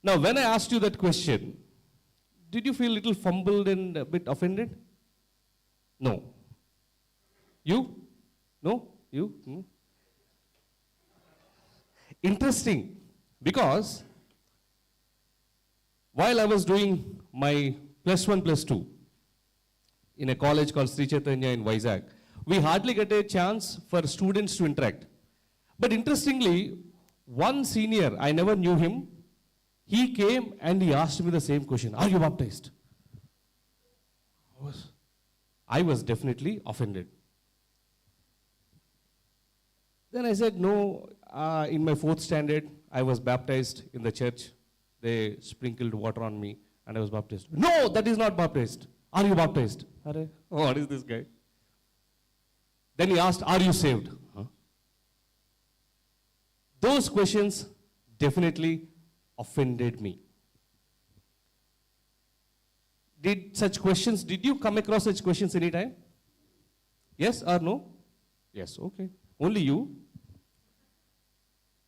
Now, when I asked you that question, did you feel a little fumbled and a bit offended? No. You? No? You? No? Interesting, because while I was doing my +1, +2 in a college called Sri Chaitanya in Vizag, we hardly get a chance for students to interact. But interestingly, one senior, I never knew him, he came and he asked me the same question, are you baptized? I was definitely offended. Then I said, no, in my 4th standard, I was baptized in the church. They sprinkled water on me and I was baptized. No, that is not baptized. Are you baptized? Oh, what is this guy? Then he asked, are you saved? Huh? Those questions definitely offended me. Did you come across such questions anytime? Yes or no? Yes, okay. Only you.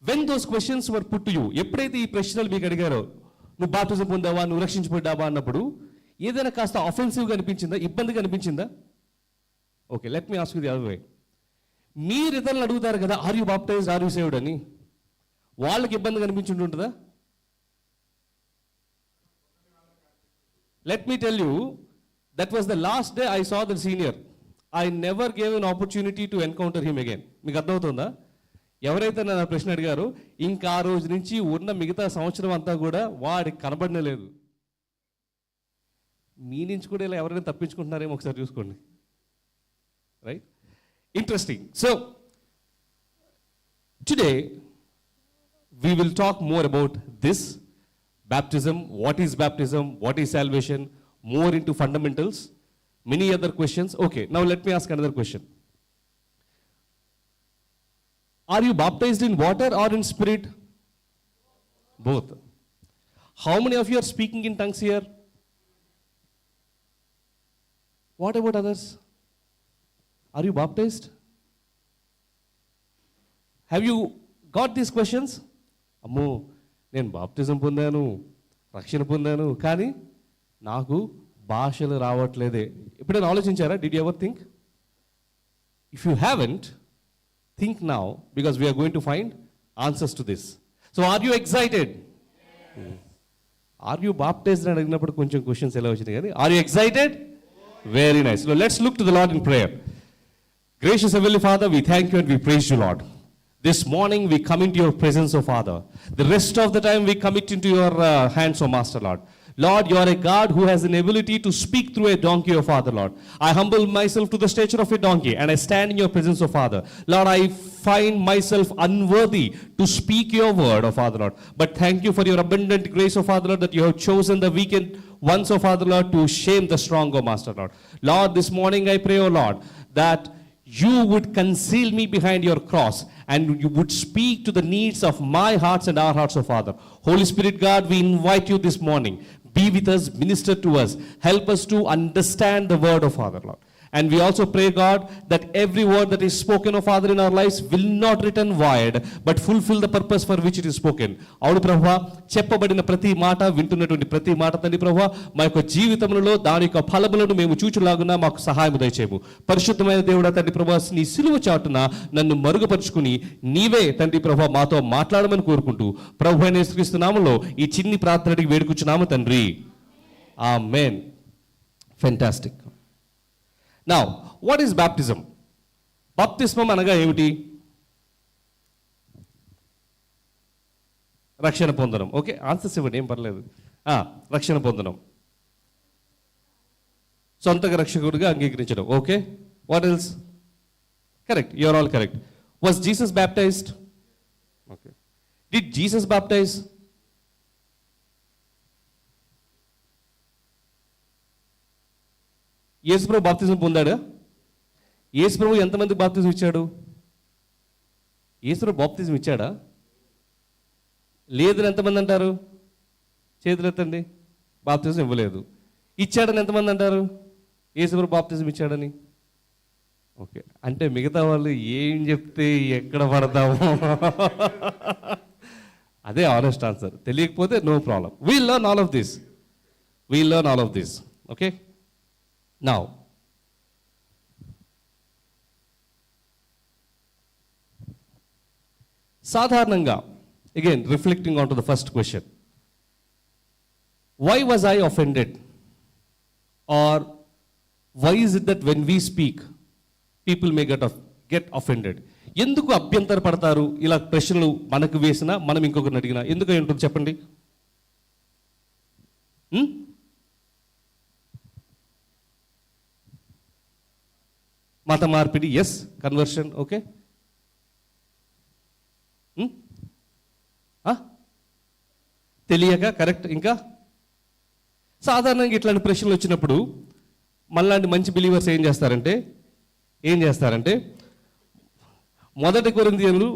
When those questions were put to you, ఎప్పుడైతే ఈ ప్రశ్నలు మీకు అడిగారో, నువ్వు baptism పొందావా, నువ్వు రక్షించబడ్డావా అన్నప్పుడు ఏదైనా కాస్త అఫెన్సివ్గా అనిపించిందా, ఇబ్బందిగా అనిపించిందా? Okay, let me ask you the other way. మీరు ఇతరులను అడుగుతారు కదా, are you baptized, are you saved అని, వాళ్ళకి ఇబ్బందిగా అనిపించుంటుందా? Let me tell you, that was the last day I saw the senior. I never gave an opportunity to encounter him again. మీకు అర్థమవుతుందా? ఎవరైతే నన్ను ప్రశ్న అడిగారో, ఇంకా ఆ రోజు నుంచి ఉన్న మిగతా సంవత్సరం అంతా కూడా వాడికి కనబడనే లేదు. మీ నుంచి కూడా ఇలా ఎవరైనా తప్పించుకుంటున్నారేమో ఒకసారి చూసుకోండి. Right? Interesting. So today we will talk more about this. Baptism, what is baptism, what is salvation, more into fundamentals, many other questions. Okay, now let me ask another question. Are you baptized in water or in spirit? Both. How many of you are speaking in tongues here? What about others? Are you baptized? Have you got these questions? అమ్మో, నేను baptism పొందాను, రక్షణ పొందాను, కానీ నాకు భాషలు రావట్లేదే. ఎప్పుడైనా ఆలోచించారా? Did you ever think? If you haven't, think now, because we're going to find answers to this. So are you excited? Are you baptized అని అడిగినప్పుడు కొంచెం క్వశ్చన్స్ ఎలా వచ్చినాయి, కానీ are you excited? Very nice. So let's look to the lord in prayer. Gracious Heavenly Father, we thank you and we praise you, Lord. This morning we come into your presence, O Father. The rest of the time we commit into your hands, O Master, Lord. Lord, you are a God who has an ability to speak through a donkey, O Father, Lord. I humble myself to the stature of a donkey and I stand in your presence, O Father. Lord, I find myself unworthy to speak your word, O Father, Lord. But thank you for your abundant grace, O Father, Lord, that you have chosen the weak ones, O Father, Lord, to shame the strong, O Master, Lord. Lord, this morning I pray, O Lord, that you would conceal me behind your cross and you would speak to the needs of my hearts and our hearts, O Father. Holy Spirit God, we invite you this morning. Be with us, minister to us. Help us to understand the word of Father, Lord. And we also pray, God, that every word that is spoken, O Father, in our lives will not return void, but fulfill the purpose for which it is spoken. అవును ప్రభువా, చెప్పబడిన ప్రతి మాట, వింటున్నటువంటి ప్రతి మాట తండ్రి ప్రభువా, మా యొక్క జీవితంలో దాని యొక్క ఫలములను మేము చూచులాగున మాకు సహాయం దయచేయము. పరిశుద్ధమైన దేవుడా తండ్రి ప్రభువా, నీ సిలువ చాటున నన్ను మరుగుపరుచుకుని నీవే తండ్రి ప్రభువా మాతో మాట్లాడమని కోరుకుంటూ ప్రభువైన యేసుక్రీస్తు నామములో ఈ చిన్ని ప్రార్థనకి వేడుకుచున్నాము తండ్రి. ఆమేన్. Fantastic. Now, what is baptism? బాప్తిస్మం అనగా ఏమిటి? రక్షణ పొందడం. ఓకే, ఆన్సర్స్ ఇవ్వండి, ఏం పర్లేదు. రక్షణ పొందడం, సొంతగా రక్షకుడిగా అంగీకరించడం. Okay, what else? Correct, you are all correct. Was Jesus baptized? Okay. Did Jesus baptize? యేసుప్రభు బాప్తిజం పొందాడా? యేసుప్రభు ఎంతమందికి బాప్తిజం ఇచ్చాడు? యేసుప్రభు బాప్తిజం ఇచ్చాడా? లేదని ఎంతమంది అంటారు? చేతులు ఎత్తండి. బాప్తిజం ఇవ్వలేదు. ఇచ్చాడని ఎంతమంది అంటారు? యేసుప్రభు బాప్తిజం ఇచ్చాడని. ఓకే, అంటే మిగతా వాళ్ళు ఏం చెప్తే ఎక్కడ పడతాము? అదే ఆనెస్ట్ ఆన్సర్. తెలియకపోతే no problem. We'll learn all of this. We'll learn all of this. Okay, now సాధారణంగా again reflecting on to the first question, why was I offended? Or why is it that when we speak, people may get offended? ఎందుకు అభ్యంతర పడతారు? ఇలా ప్రశ్నలు మనకు వేసినా మనం ఇంకొకరిని అడిగినా ఎందుకు అయి ఉంటుంది చెప్పండి. మత మార్పిడి, ఎస్. Conversion, okay. తెలియక, కరెక్ట్. ఇంకా సాధారణంగా ఇట్లాంటి ప్రశ్నలు వచ్చినప్పుడు మనలాంటి మంచి బిలీవర్స్ ఏం చేస్తారంటే మొదటి కొరింథీయులకు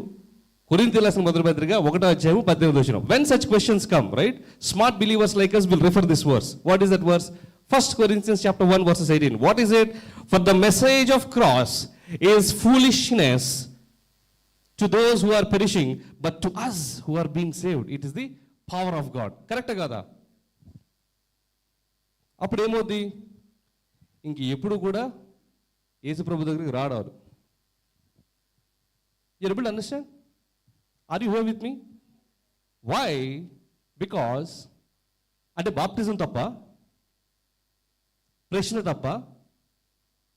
రాసిన మొదటి పత్రిక 1:18. When such questions come, right, smart believers like us will refer this verse. What is that verse? 1 Corinthians chapter 1 verses 18. What is it? For the message of cross is foolishness to those who are perishing, but to us who are being saved, it is the power of God. Correct కదా? అప్పుడు ఏమవుద్ది? ఇంక ఎప్పుడు కూడా యేసుప్రభు దగ్గరికి రాడారు. You able to understand? Are you here with me? Why? Because అంటే బాప్టిజం తప్ప, ప్రశ్న తప్ప,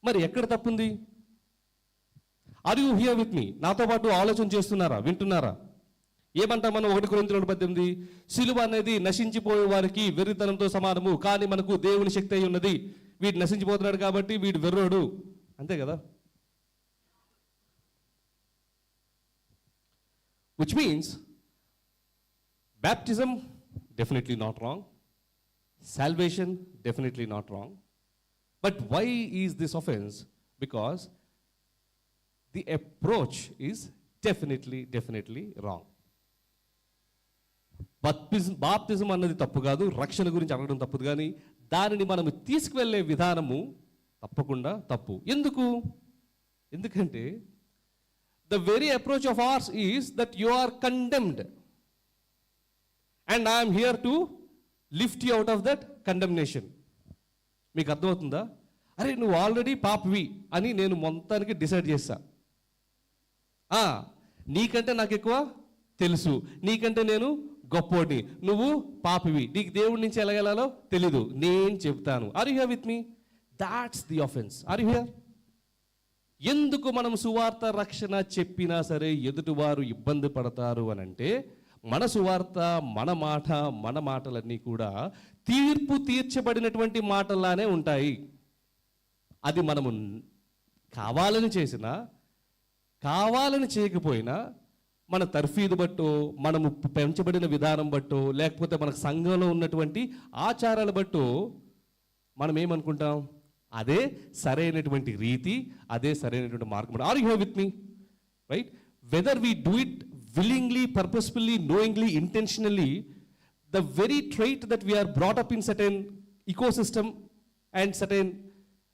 మరి ఎక్కడ తప్పుంది? Are you here with me? నాతో పాటు ఆలోచన చేస్తున్నారా, వింటున్నారా? ఏమంటాం మనం? 1 కొరింథీయులకు 18, సిలువ అనేది నశించిపోయే వారికి వెర్రితనంతో సమానము, కానీ మనకు దేవుని శక్తి అయి ఉన్నది. వీడు నశించిపోతున్నాడు కాబట్టి వీడు వెర్రోడు, అంతే కదా? Which means baptism definitely not wrong, salvation definitely not wrong, but why is this offence? Because the approach is definitely wrong. బాప్తిజం అన్నది తప్పు కాదు, రక్షణ గురించి అడగడం తప్పుదు, కానీ దానిని మనం తీసుకువెళ్ళే విధానము తప్పకుండా తప్పు. ఎందుకంటే the very approach of ours is that you are condemned and I'm here to lift you out of that condemnation. మీకు అర్థమవుతుందా? అరే నువ్వు ఆల్రెడీ పాపివి అని నేను మొత్తానికి డిసైడ్ చేశా. నీకంటే నాకు ఎక్కువ తెలుసు, నీకంటే నేను గొప్పోడిని, నువ్వు పాపివి, నీకు దేవుడి నుంచి ఎలాగెలాలో తెలీదు, నేను చెప్తాను. Are you here with me? That's the offence. Are you here? ఎందుకు మనం సువార్త రక్షణ చెప్పినా సరే ఎదుటివారు ఇబ్బంది పడతారు అని అంటే, మన సువార్త, మన మాటలన్నీ కూడా తీర్పు తీర్చబడినటువంటి మాటల్లానే ఉంటాయి. అది మనము కావాలని చేసినా కావాలని చేయకపోయినా, మన తర్ఫీదు బట్టో, మనము పెంచబడిన విధానం బట్టో, లేకపోతే మన సంఘంలో ఉన్నటువంటి ఆచారాల బట్టో మనం ఏమనుకుంటాం? అదే సరైనటువంటి రీతి, అదే సరైనటువంటి మార్గం. Are you here with me? Right? Whether we do it willingly, purposefully, knowingly, intentionally, the very trait that we are brought up in certain ecosystem and certain,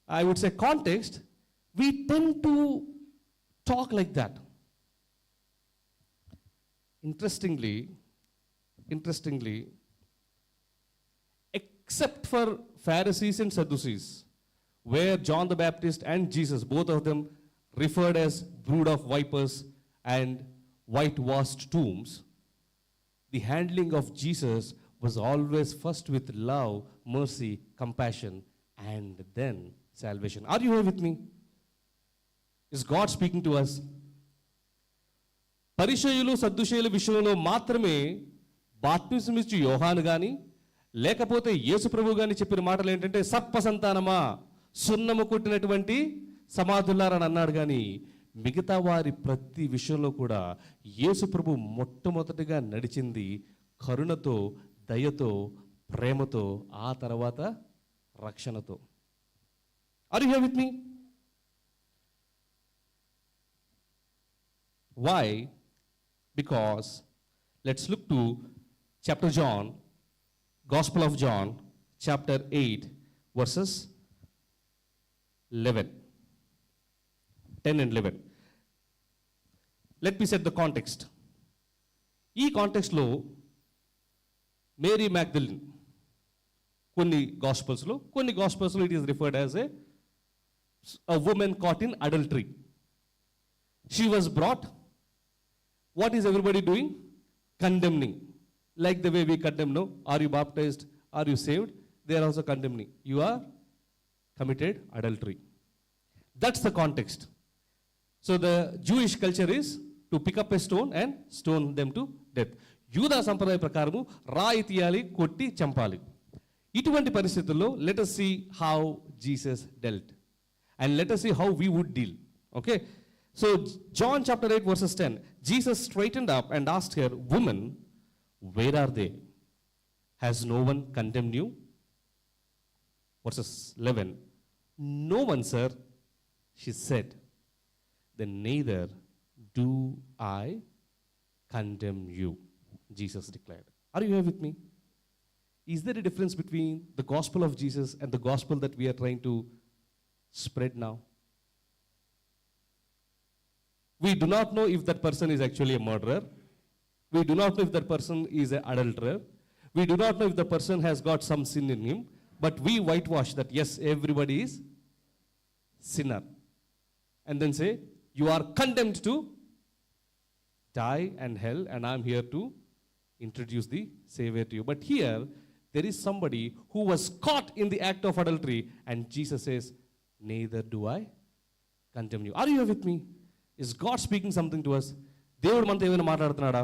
I would say, context, we tend to talk like that. Interestingly, except for Pharisees and Sadducees, where John the Baptist and Jesus, both of them referred as brood of vipers and whitewashed tombs, the handling of Jesus was always first with love, mercy, compassion, and then salvation. Are you here with me? Is God speaking to us? పరిసయ్యులు సద్దుషేయుల విషయంలో మాత్రమే బాప్తిసం ఇచ్చి యోహాను కానీ, లేకపోతే యేసు ప్రభు కానీ చెప్పిన మాటలు ఏంటంటే, సర్ప సంతానమా, సున్నము కొట్టినటువంటి సమాధులారని అన్నాడు. కానీ మిగతా వారి ప్రతి విషయంలో కూడా యేసు ప్రభు మొట్టమొదటిగా నడిచింది కరుణతో, దయతో, ప్రేమతో, ఆ తర్వాత రక్షణతో. Are you here with me? Why? Because let's look to chapter John, Gospel of John, chapter 8, verses 11, 10 and 11. Let me set the context. ఈ కాంటెక్స్ట్లో మేరీ మ్యాగ్దలిన్ కొన్ని గాస్పల్స్లో it is referred as a woman caught in adultery. She was brought. What is everybody doing? Condemning. Like the way we condemn, no? Are you baptized? Are you saved? They are also condemning. You are committed adultery. That's the context. So the Jewish culture is to pick up a stone and stone them to death. యూదా సంప్రదాయ ప్రకారము రాయి తీయాలి, కొట్టి చంపాలి. ఇటువంటి పరిస్థితుల్లో let us see how Jesus dealt. And let us see how we would deal. Okay? So, John chapter 8, verses 10. Jesus straightened up and asked her, "Woman, where are they? Has no one condemned you?" Verses 11. "No one, sir," she said. "Then neither do I condemn you," Jesus declared. Are you here with me? Is there a difference between the gospel of Jesus and the gospel that we are trying to spread now? We do not know if that person is actually a murderer. We do not know if that person is an adulterer. We do not know if the person has got some sin in him. But we whitewash that, yes, everybody is sinner. And then say, you are condemned to die and hell, and I am here to introduce the Savior to you. But here, there is somebody who was caught in the act of adultery, and Jesus says, neither do I condemn you. Are you here with me? Is God speaking something to us? దేవుడు మనతో ఏమైనా మాట్లాడుతున్నాడా?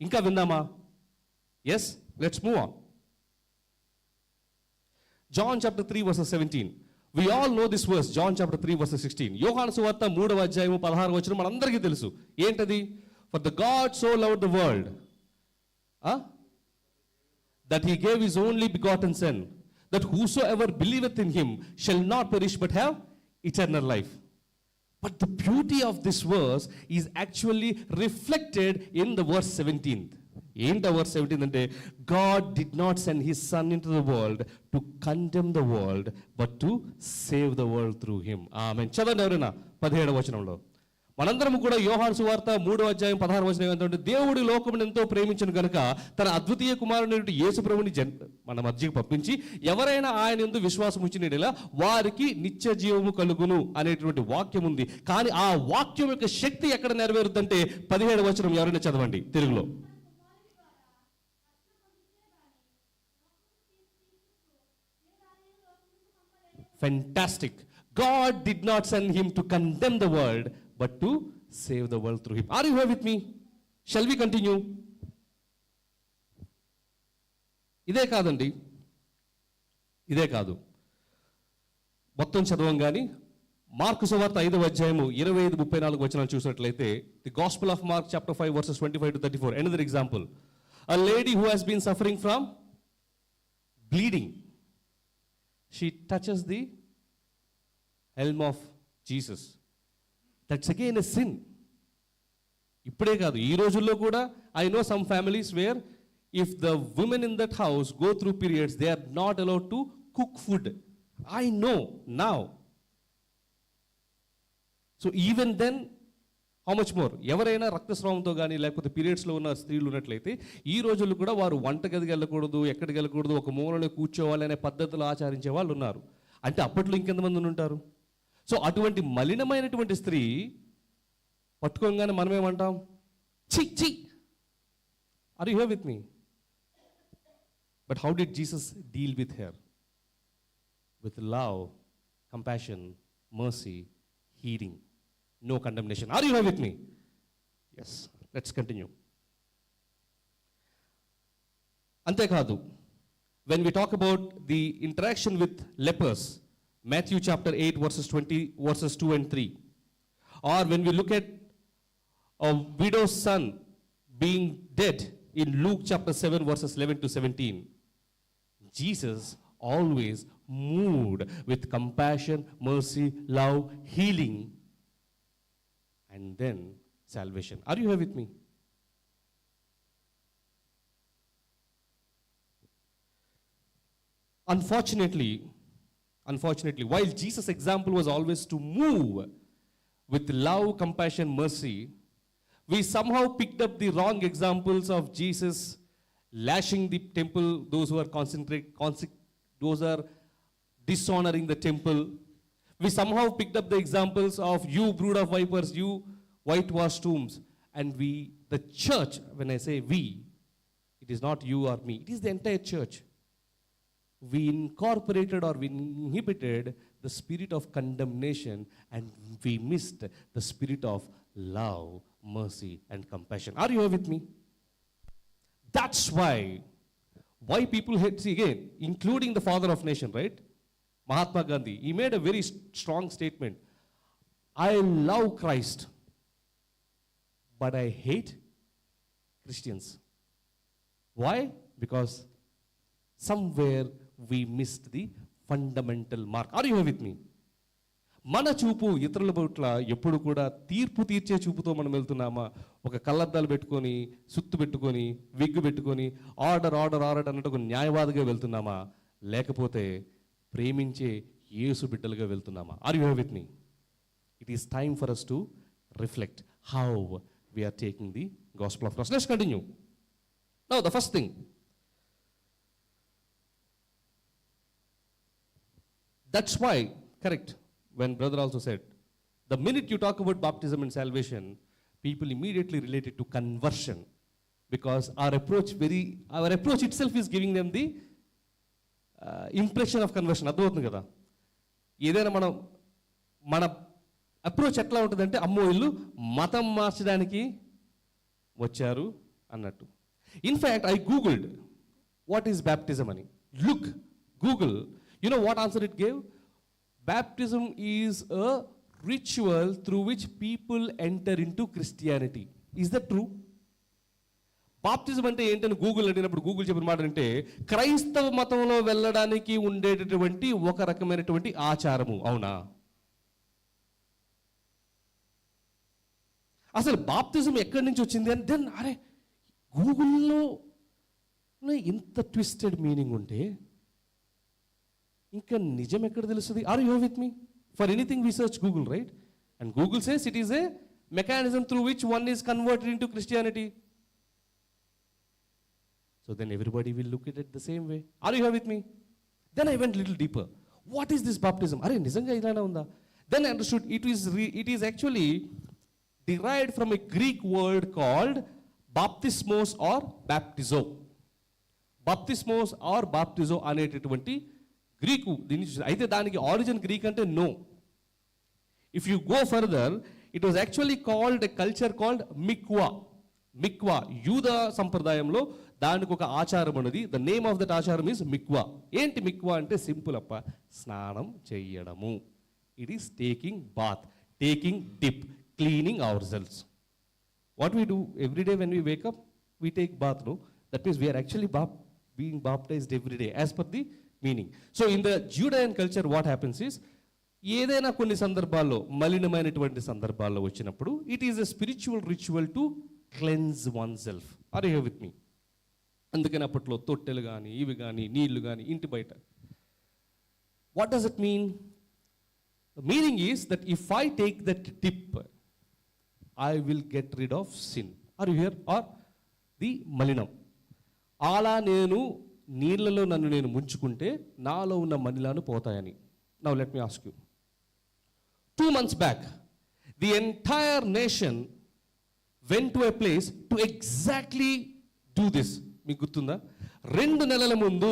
ఇంకా విందామా? Yes, let's move on. John chapter 3 verses 17. We all know this verse, John chapter 3 verses 16. యోహాను సువార్త 3వ అధ్యాయము 16వ వచనం మనందరికీ తెలుసు. ఏంటది? For the God so loved the world, that he gave his only begotten son, that whosoever believeth in him shall not perish but have eternal life. But the beauty of this verse is actually reflected in the verse 17th. ఏంట verse 17 అంటే, God did not send his son into the world to condemn the world, but to save the world through him. ఆమేన్. చదవండి ఎవరైనా 17వ వచనంలో. మనందరము కూడా యోహాను సువార్త 3వ అధ్యాయం 16వ వచనం ఏమంటే, దేవుడి లోకమును ఎంతో ప్రేమించను గనుక తన అద్వితీయ కుమారుని యేసు ప్రభువుని మన మధ్యకు పంపించి ఎవరైనా ఆయన యందు విశ్వాసం ఉంచినట్లా వారికి నిత్య జీవము కలుగును అనేటువంటి వాక్యం ఉంది. కానీ ఆ వాక్యం యొక్క శక్తి ఎక్కడ నెరవేరుద్దంటే 17వ వచనం ఎవరైనా చదవండి తెలుగులో. Fantastic. God did not send him to condemn the world, but to save the world through him. Are you here with me? Shall we continue? ఇదే కాదండి, ఇదే కాదు. మొత్తం చదవం కానీ మార్కు సువార్త 5వ అధ్యాయము 25-34 వచనాలు చూసినట్లయితే, the gospel of mark chapter 5 versus 25-34. Another example. A lady who has been suffering from bleeding. She touches the helm of Jesus. That's again a sin. ఇప్పుడే కాదు, ఈ రోజుల్లో కూడా I know some families where if the women in that house go through periods, they are not allowed to cook food. I know now. So even then, how much more? ఎవరైనా రక్తస్రావంతో కానీ లేకపోతే పీరియడ్స్లో ఉన్న స్త్రీలు ఉన్నట్లయితే ఈ రోజుల్లో కూడా వారు వంటగదికి వెళ్ళకూడదు, ఎక్కడికి వెళ్ళకూడదు, ఒక మూలలో కూర్చోవాలి అనే పద్ధతులు ఆచరించే వాళ్ళు ఉన్నారు. అంటే అప్పట్లో ఇంకెంతమంది ఉంటారు? సో అటువంటి మలినమైనటువంటి స్త్రీ పట్టుకోగానే మనమేమంటాం? చి చి. Are you here with me? But how did Jesus deal with her? With love, compassion, mercy, healing, no condemnation. Are you here with me? Yes, let's continue. అంతేకాదు, when we talk about the interaction with lepers, Matthew chapter 8 verses 2 and 3, or when we look at a widow's son being dead in Luke chapter 7 verses 11-17, Jesus always moved with compassion, mercy, love, healing, and then salvation. Are you here with me? Unfortunately, while Jesus' example was always to move with love, compassion, mercy, We somehow picked up the wrong examples of Jesus lashing the temple, those who are those are dishonoring the temple. We somehow picked up the examples of you brood of vipers, you whitewashed tombs. And we, the church, when I say we, it is not you or me, it is the entire church. We incorporated or we inhibited the spirit of condemnation and we missed the spirit of love, mercy and compassion. Are you here with me? That's why people hate, see again, including the father of nation, right? Mahatma Gandhi, he made a very strong statement. I love Christ, but I hate Christians. Why? Because somewhere we missed the fundamental mark. Are you here with me? మన చూపు ఇతరుల పట్ల ఎప్పుడు కూడా తీర్పు తీర్చే చూపుతో మనం వెళ్తున్నామా, ఒక కళ్ళద్దాలు పెట్టుకొని సుత్తు పెట్టుకొని విగ్గు పెట్టుకొని ఆర్డర్ ఆర్డర్ ఆర్డర్ అన్నట్టు ఒక న్యాయవాదిగా వెళ్తున్నామా, లేకపోతే ప్రేమించే యేసు బిడ్డలుగా వెళ్తున్నామా? Are you here with me? It is time for us to reflect how we are taking the gospel of Christ. Let's continue. Now the first thing, that's why, correct, when brother also said, the minute you talk about baptism and salvation, people immediately relate it to conversion, because our approach itself is giving them the impression of conversion. అర్థమవుతుంది కదా? ఏదైనా మన approach ఎట్లా ఉంటుందంటే, అమ్మో వీళ్ళు మతం మార్చడానికి వచ్చారు అన్నట్టు. In fact I googled what is baptism అని. Look, Google, you know what answer it gave? Baptism is a ritual through which people enter into Christianity. Is that true? Baptism అంటే ఏంటని గూగుల్ అడిగినప్పుడు గూగుల్ చెప్పిన మాట అంటే, క్రైస్తవ మతంలో వెళ్ళడానికి ఉండేటటువంటి ఒక రకమైనటువంటి ఆచారము. అవునా? అసలు బాప్టిజం ఎక్కడి నుంచి వచ్చింది అని దెన్, అరే గూగుల్లో ఇంత ట్విస్టెడ్ మీనింగ్ ఉంటే ఇంకా నిజం ఎక్కడ తెలుస్తుంది? Are you with me? For anything we search Google, right? And Google says it is a mechanism through which one is converted into Christianity. So then everybody will look at it the same way. Are you here with me? Then I went little deeper. What is this baptism? Are nijanga ilana unda? Then I understood it is actually derived from a Greek word called baptismos or baptizo. Baptismos or baptizo అనేటటువంటి Greek దీని అయితే దానికి origin Greek అంటే no. If you go further, it was actually called a culture called mikvah. Mikvah, యూద సంప్రదాయంలో దానికి ఒక ఆచారం ఉన్నది. ద నేమ్ ఆఫ్ దట్ ఆచారం ఈజ్ మిక్వా. ఏంటి మిక్వా అంటే? సింపుల్ అప్ప, స్నానం చేయడము. It is taking bath, taking dip, cleaning our selves. What we do every day when we wake up, we take bath. No, that means we are actually being baptized every day as per the meaning. So in the Judean culture what happens is, ఏదైనా కొన్ని సందర్భాల్లో మలినమైనటువంటి సందర్భాల్లో వచ్చినప్పుడు it is a spiritual ritual to cleanse oneself. Are you here with me? అందుకని అప్పట్లో తొట్టెలు కానీ ఇవి కానీ నీళ్లు కానీ ఇంటి బయట. What does it mean? The meaning is that if I take that tip I will get rid of sin. Are you here? Or the మలినం. అలా నేను నీళ్లలో నన్ను నేను ముంచుకుంటే నాలో ఉన్న మలినాలు పోతాయని. Now let me ask you, 2 months back the entire nation went to a place to exactly do this. మీకు గుర్తుందా? 2 నెలల ముందు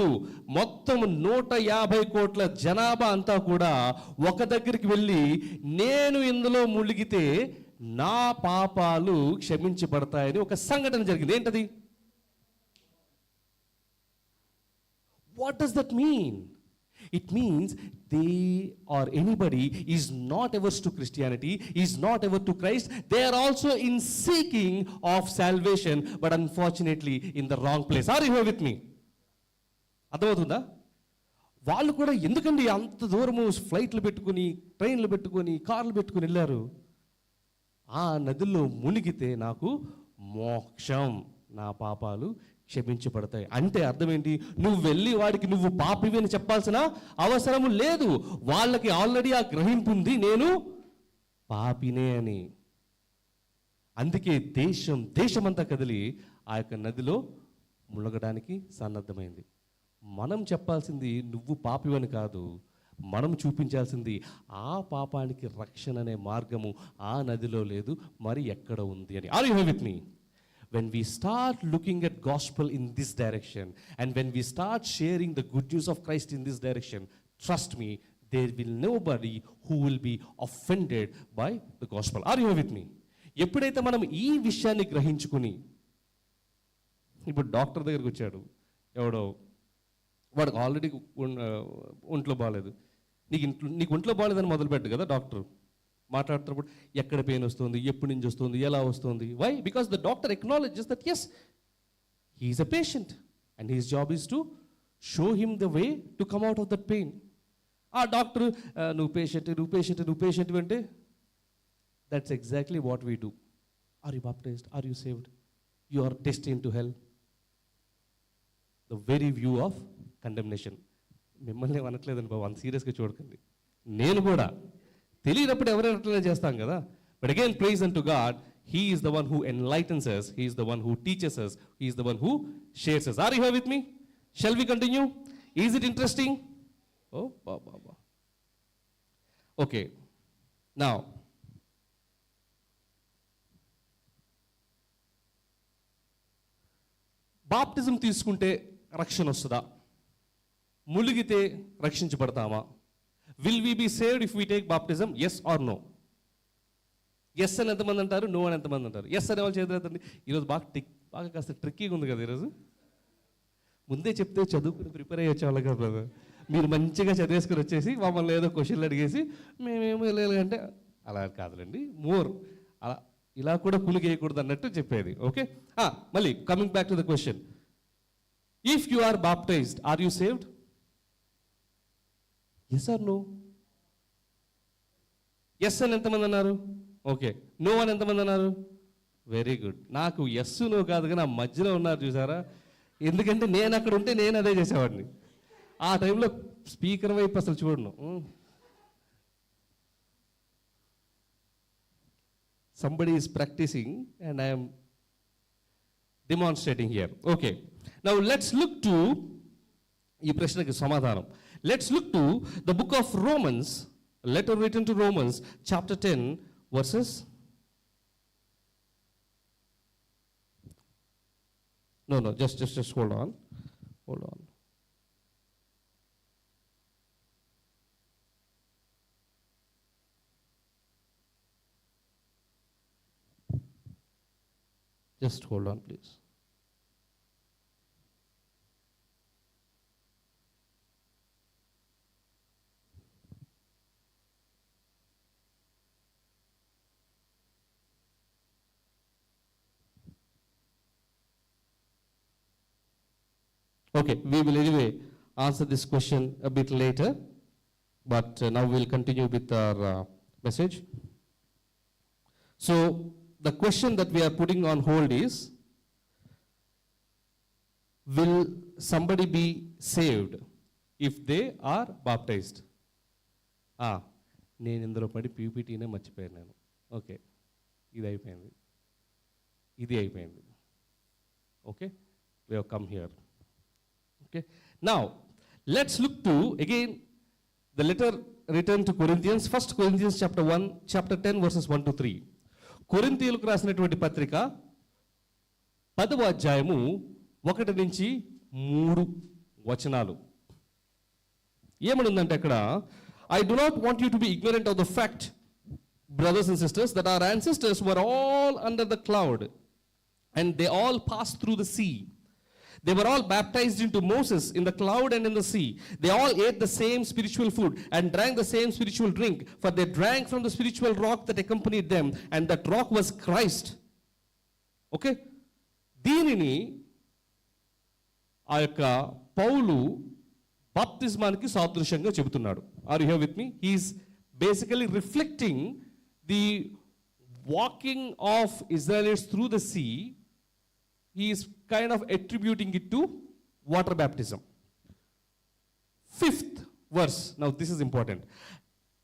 మొత్తం 150 కోట్ల జనాభా అంతా కూడా ఒక దగ్గరికి వెళ్ళి, నేను ఇందులో మునిగితే నా పాపాలు క్షమించబడతాయని ఒక సంఘటన జరిగింది. ఏంటది? What does that mean? It means they or anybody is not averse to Christianity, is not averse to Christ. They are also in seeking of salvation, but unfortunately in the wrong place. Are you here with me? అర్థమవుతుందా? వాళ్ళు కూడా ఎందుకండి అంత దూరము ఫ్లైట్లు పెట్టుకుని, ట్రైన్లు పెట్టుకొని, కార్లు పెట్టుకుని వెళ్ళారు? ఆ నదుల్లో మునిగితే నాకు మోక్షం, నా పాపాలు క్షమించబడతాయి. అంటే అర్థం ఏంటి? నువ్వు వెళ్ళి వాడికి నువ్వు పాపివి అని చెప్పాల్సిన అవసరము లేదు. వాళ్ళకి ఆల్రెడీ ఆ గ్రహింపు ఉంది, నేను పాపినే అని. అందుకే దేశమంతా కదిలి ఆ యొక్క నదిలో మునగడానికి సన్నద్ధమైంది. మనం చెప్పాల్సింది నువ్వు పాపివని కాదు, మనం చూపించాల్సింది ఆ పాపానికి రక్షణ అనే మార్గము ఆ నదిలో లేదు, మరి ఎక్కడ ఉంది అని. Are you here with me? When we start looking at gospel in this direction, and when we start sharing the good news of Christ in this direction, trust me, there will nobody who will be offended by the gospel. Are you here with me? ఎప్పుడైతే మనం ఈ విషయాన్ని గ్రహించుకుని, ఇప్పుడు doctor దగ్గరికి వచ్చాడు ఎవడో, వాడికి already ఒంట్లో బాగాలేదు, నీకు ఒంట్లో బాగాలేదని మొదలుపెట్టు కదా డాక్టర్ మాట్లాడుతున్నప్పుడు, ఎక్కడ పెయిన్ వస్తుంది, ఎప్పటి నుంచి వస్తుంది, ఎలా వస్తుంది. Why? Because the doctor acknowledges that as he is a patient and his job is to show him the way to come out of that pain. ఆ డాక్టర్ నువ్వు పేషెంట్ అంటే that's exactly what we do. Are you baptized? Are you saved? You are destined to hell. The very view of condemnation. మిమ్మల్ని ఏమనట్లేదని బాబు, అంత సీరియస్గా చూడకండి. నేను కూడా తెలియనప్పుడు ఎవరైనా అట్లనే చేస్తాం కదా. But again praise and to God, he is the one who enlightens us, he is the one who teaches us, he is the one who shares us. Are you here with me? Shall we continue? Is it interesting? Oh బాబా. Okay, now baptism తీసుకుంటే రక్షణ వస్తుందా? ములిగితే రక్షించబడతామా? Will we be saved if we take baptism? Yes or no? Yes అని ఎంతమంది అంటారు, no అని ఎంతమంది అంటారు? ఎస్ అనే వాళ్ళు చేతులు. ఈరోజు బాగా కాస్త ట్రిక్కీగా ఉంది కదా ఈరోజు. ముందే చెప్తే చదువుకుని ప్రిపేర్ అయ్యి వచ్చేవాళ్ళు కదా బ్రదర్. మీరు మంచిగా చదివేసుకుని వచ్చేసి మమ్మల్ని ఏదో క్వశ్చన్లు అడిగేసి మేమేమో వెళ్ళాలి అంటే అలా కాదులేండి. మోర్ అలా ఇలా కూడా కులిగేయకూడదు అన్నట్టు చెప్పేది. ఓకే, మళ్ళీ coming back to the question, if you are baptized, are you saved? Yes or no? Yes అని ఎంతమంది అన్నారు? ఓకే. నో అని ఎంతమంది అన్నారు? Very good. నాకు ఎస్ నో కాదు కానీ ఆ మధ్యలో ఉన్నారు చూసారా. ఎందుకంటే నేను అక్కడ ఉంటే నేను అదే చేసేవాడిని. ఆ టైంలో స్పీకర్ వైపు అసలు చూడను. Somebody is practicing and I'm demonstrating here. Okay, now let's look to ఈ ప్రశ్నకి సమాధానం. Let's look to the book of Romans, letter written to Romans chapter 10 verses no just hold on. Just hold on, please. Okay, we will anyway answer this question a bit later, but now we'll continue with our message. So, the question that we are putting on hold is, will somebody be saved if they are baptized? నేను ఇందులో పడి పీపీటీనే మర్చిపోయాను నేను. Okay, ఇది అయిపోయింది, ఇది అయిపోయింది. Okay, we have come here. Okay, now let's look to again the letter written to Corinthians, 1 Corinthians chapter 10 verses 1 to 3. కొరింథీయులకు రాసినటువంటి పత్రిక 10వ అధ్యాయము 1 నుంచి 3 వచనాలు. ఏమనుందంటే అక్కడ, I do not want you to be ignorant of the fact, brothers and sisters, that our ancestors were all under the cloud and they all passed through the sea. They were all baptized into Moses in the cloud and in the sea. They all ate the same spiritual food and drank the same spiritual drink, for they drank from the spiritual rock that accompanied them, and that rock was Christ. Okay? దీనిని ఆ యొక్క పౌలు బాప్తిస్మానికి సాదృశ్యంగా చెబుతున్నాడు. Are you here with me? He is basically reflecting the walking of Israelites through the sea. He is kind of attributing it to water baptism. 5th verse, now this is important.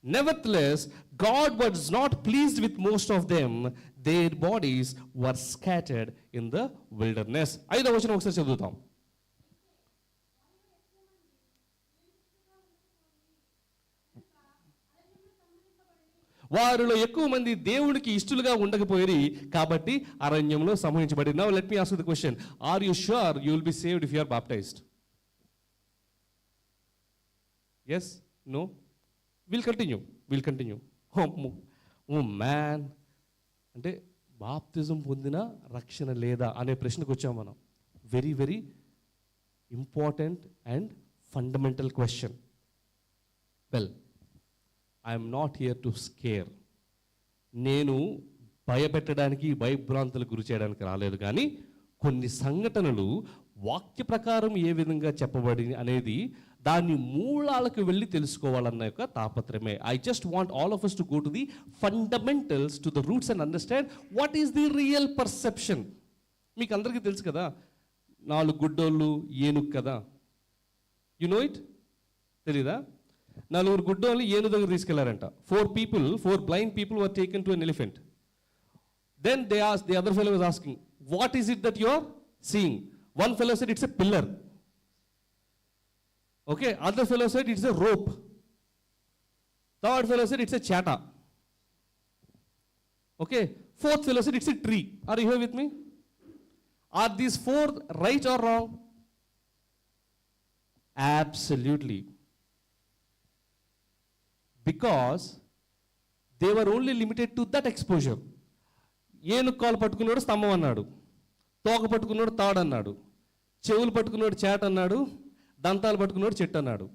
Nevertheless, God was not pleased with most of them. Their bodies were scattered in the wilderness. 5వ వచనం ఒకసారి చదువుతాం. వారిలో ఎక్కువ మంది దేవునికి ఇష్టలుగా ఉండకపోయి కాబట్టి అరణ్యంలో సంహరించబడి. Now let me ask the question, are you sure you will be saved if you are baptized? yes, no, we'll continue. Oh man, అంటే బాప్తిజం పొందిన రక్షణ లేదా అనే ప్రశ్నకు వచ్చాం మనం. Very very important and fundamental question. Well, I'm not here to scare. నేను భయపెట్టడానికి, భయభ్రాంతులకు గురి చేయడానికి రాలేదు, కానీ కొన్ని సంఘటనలు వాక్య ప్రకారం ఏ విధంగా చెప్పబడి అనేది దాని మూలాలకు వెళ్ళి తెలుసుకోవాలన్న యొక్క తాపత్రమే. I just want all of us to go to the fundamentals, to the roots and understand what is the real perception. మీకు అందరికీ తెలుసు కదా, 4 గుడ్డోళ్ళు ఏనుగు కదా. You know it? తెలీదా? 4 గుడ్డోళ్ళు ఏనుగు దగ్గర తీసుకెళ్లారంట. 4 blind people were taken to an elephant. Then they asked, the other fellow was asking, what is it that you are seeing? One fellow said it's a pillar. Okay, other fellow said it's a rope. Third fellow said it's a chata. Okay, fourth fellow said it's a tree. Are you here with me? Are these 4 right or wrong? Absolutely. Because they were only limited to that exposure. ఏనుగు కాలు పట్టుకున్నాడు స్తంభం అన్నాడు, తోక పట్టుకున్నాడు తాడు అన్నాడు, చెవులు పట్టుకున్నాడు చేట అన్నాడు, దంతాలు పట్టుకున్నాడు చెట్టు అన్నాడు.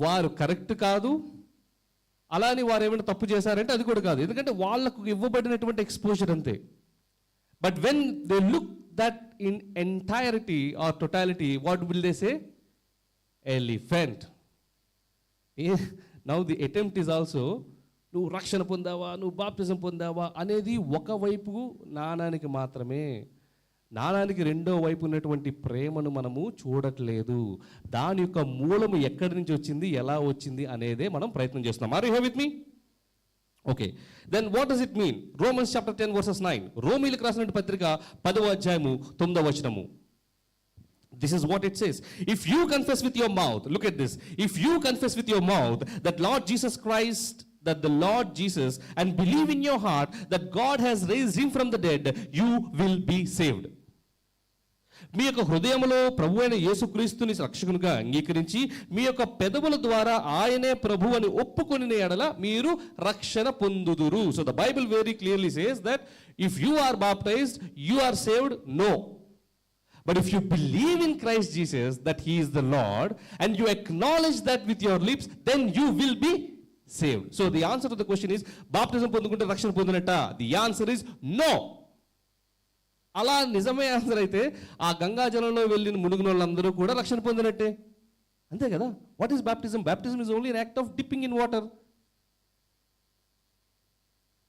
వారు కరెక్ట్ కాదు, అలాని వారు ఏమైనా తప్పు చేశారంటే అది కూడా కాదు, ఎందుకంటే వాళ్ళకు ఇవ్వబడినటువంటి ఎక్స్పోజర్ అంతే. But when they look that in entirety or totality, what will they say? Elephant. Now the attempt is also, నువ్వు రక్షణ పొందావా, నువ్వు బాప్తిజం పొందావా అనేది ఒకవైపు నాణానికి మాత్రమే. నాణానికి రెండో వైపు ఉన్నటువంటి ప్రేమను మనము చూడట్లేదు. దాని యొక్క మూలము ఎక్కడి నుంచి వచ్చింది, ఎలా వచ్చింది అనేదే మనం ప్రయత్నం చేస్తున్నాం. Are you here with me? Okay, then what does it mean? Romans chapter 10 verses 9. రోమీయులకు రాసిన పత్రిక 10వ అధ్యాయము 9వ వచనము. This is what it says. If you confess with your mouth, look at this. If you confess with your mouth that Lord Jesus Christ, that the Lord Jesus, and believe in your heart that God has raised him from the dead, you will be saved. మీ యొక్క హృదయములో ప్రభు అయిన యేసుక్రీస్తుని రక్షకునిగా అంగీకరించి మీ యొక్క పెదవుల ద్వారా ఆయనే ప్రభు అని ఒప్పుకొనిన ఎడల మీరు రక్షణ పొందుదురు. So the Bible very clearly says that if you are baptized, you are saved? No. But if you believe in Christ Jesus that he is the Lord and you acknowledge that with your lips, then you will be saved. So the answer to the question is, baptism పొందుకుంటే రక్షణ పొందినట్ట? The answer is no. అలా నిజమే answer అయితే ఆ గంగా జలంలో వెళ్ళిన మునిగిన వాళ్ళందరూ కూడా రక్షణ పొందినట్టే, అంతే కదా? What is baptism? Baptism is only an act of dipping in water.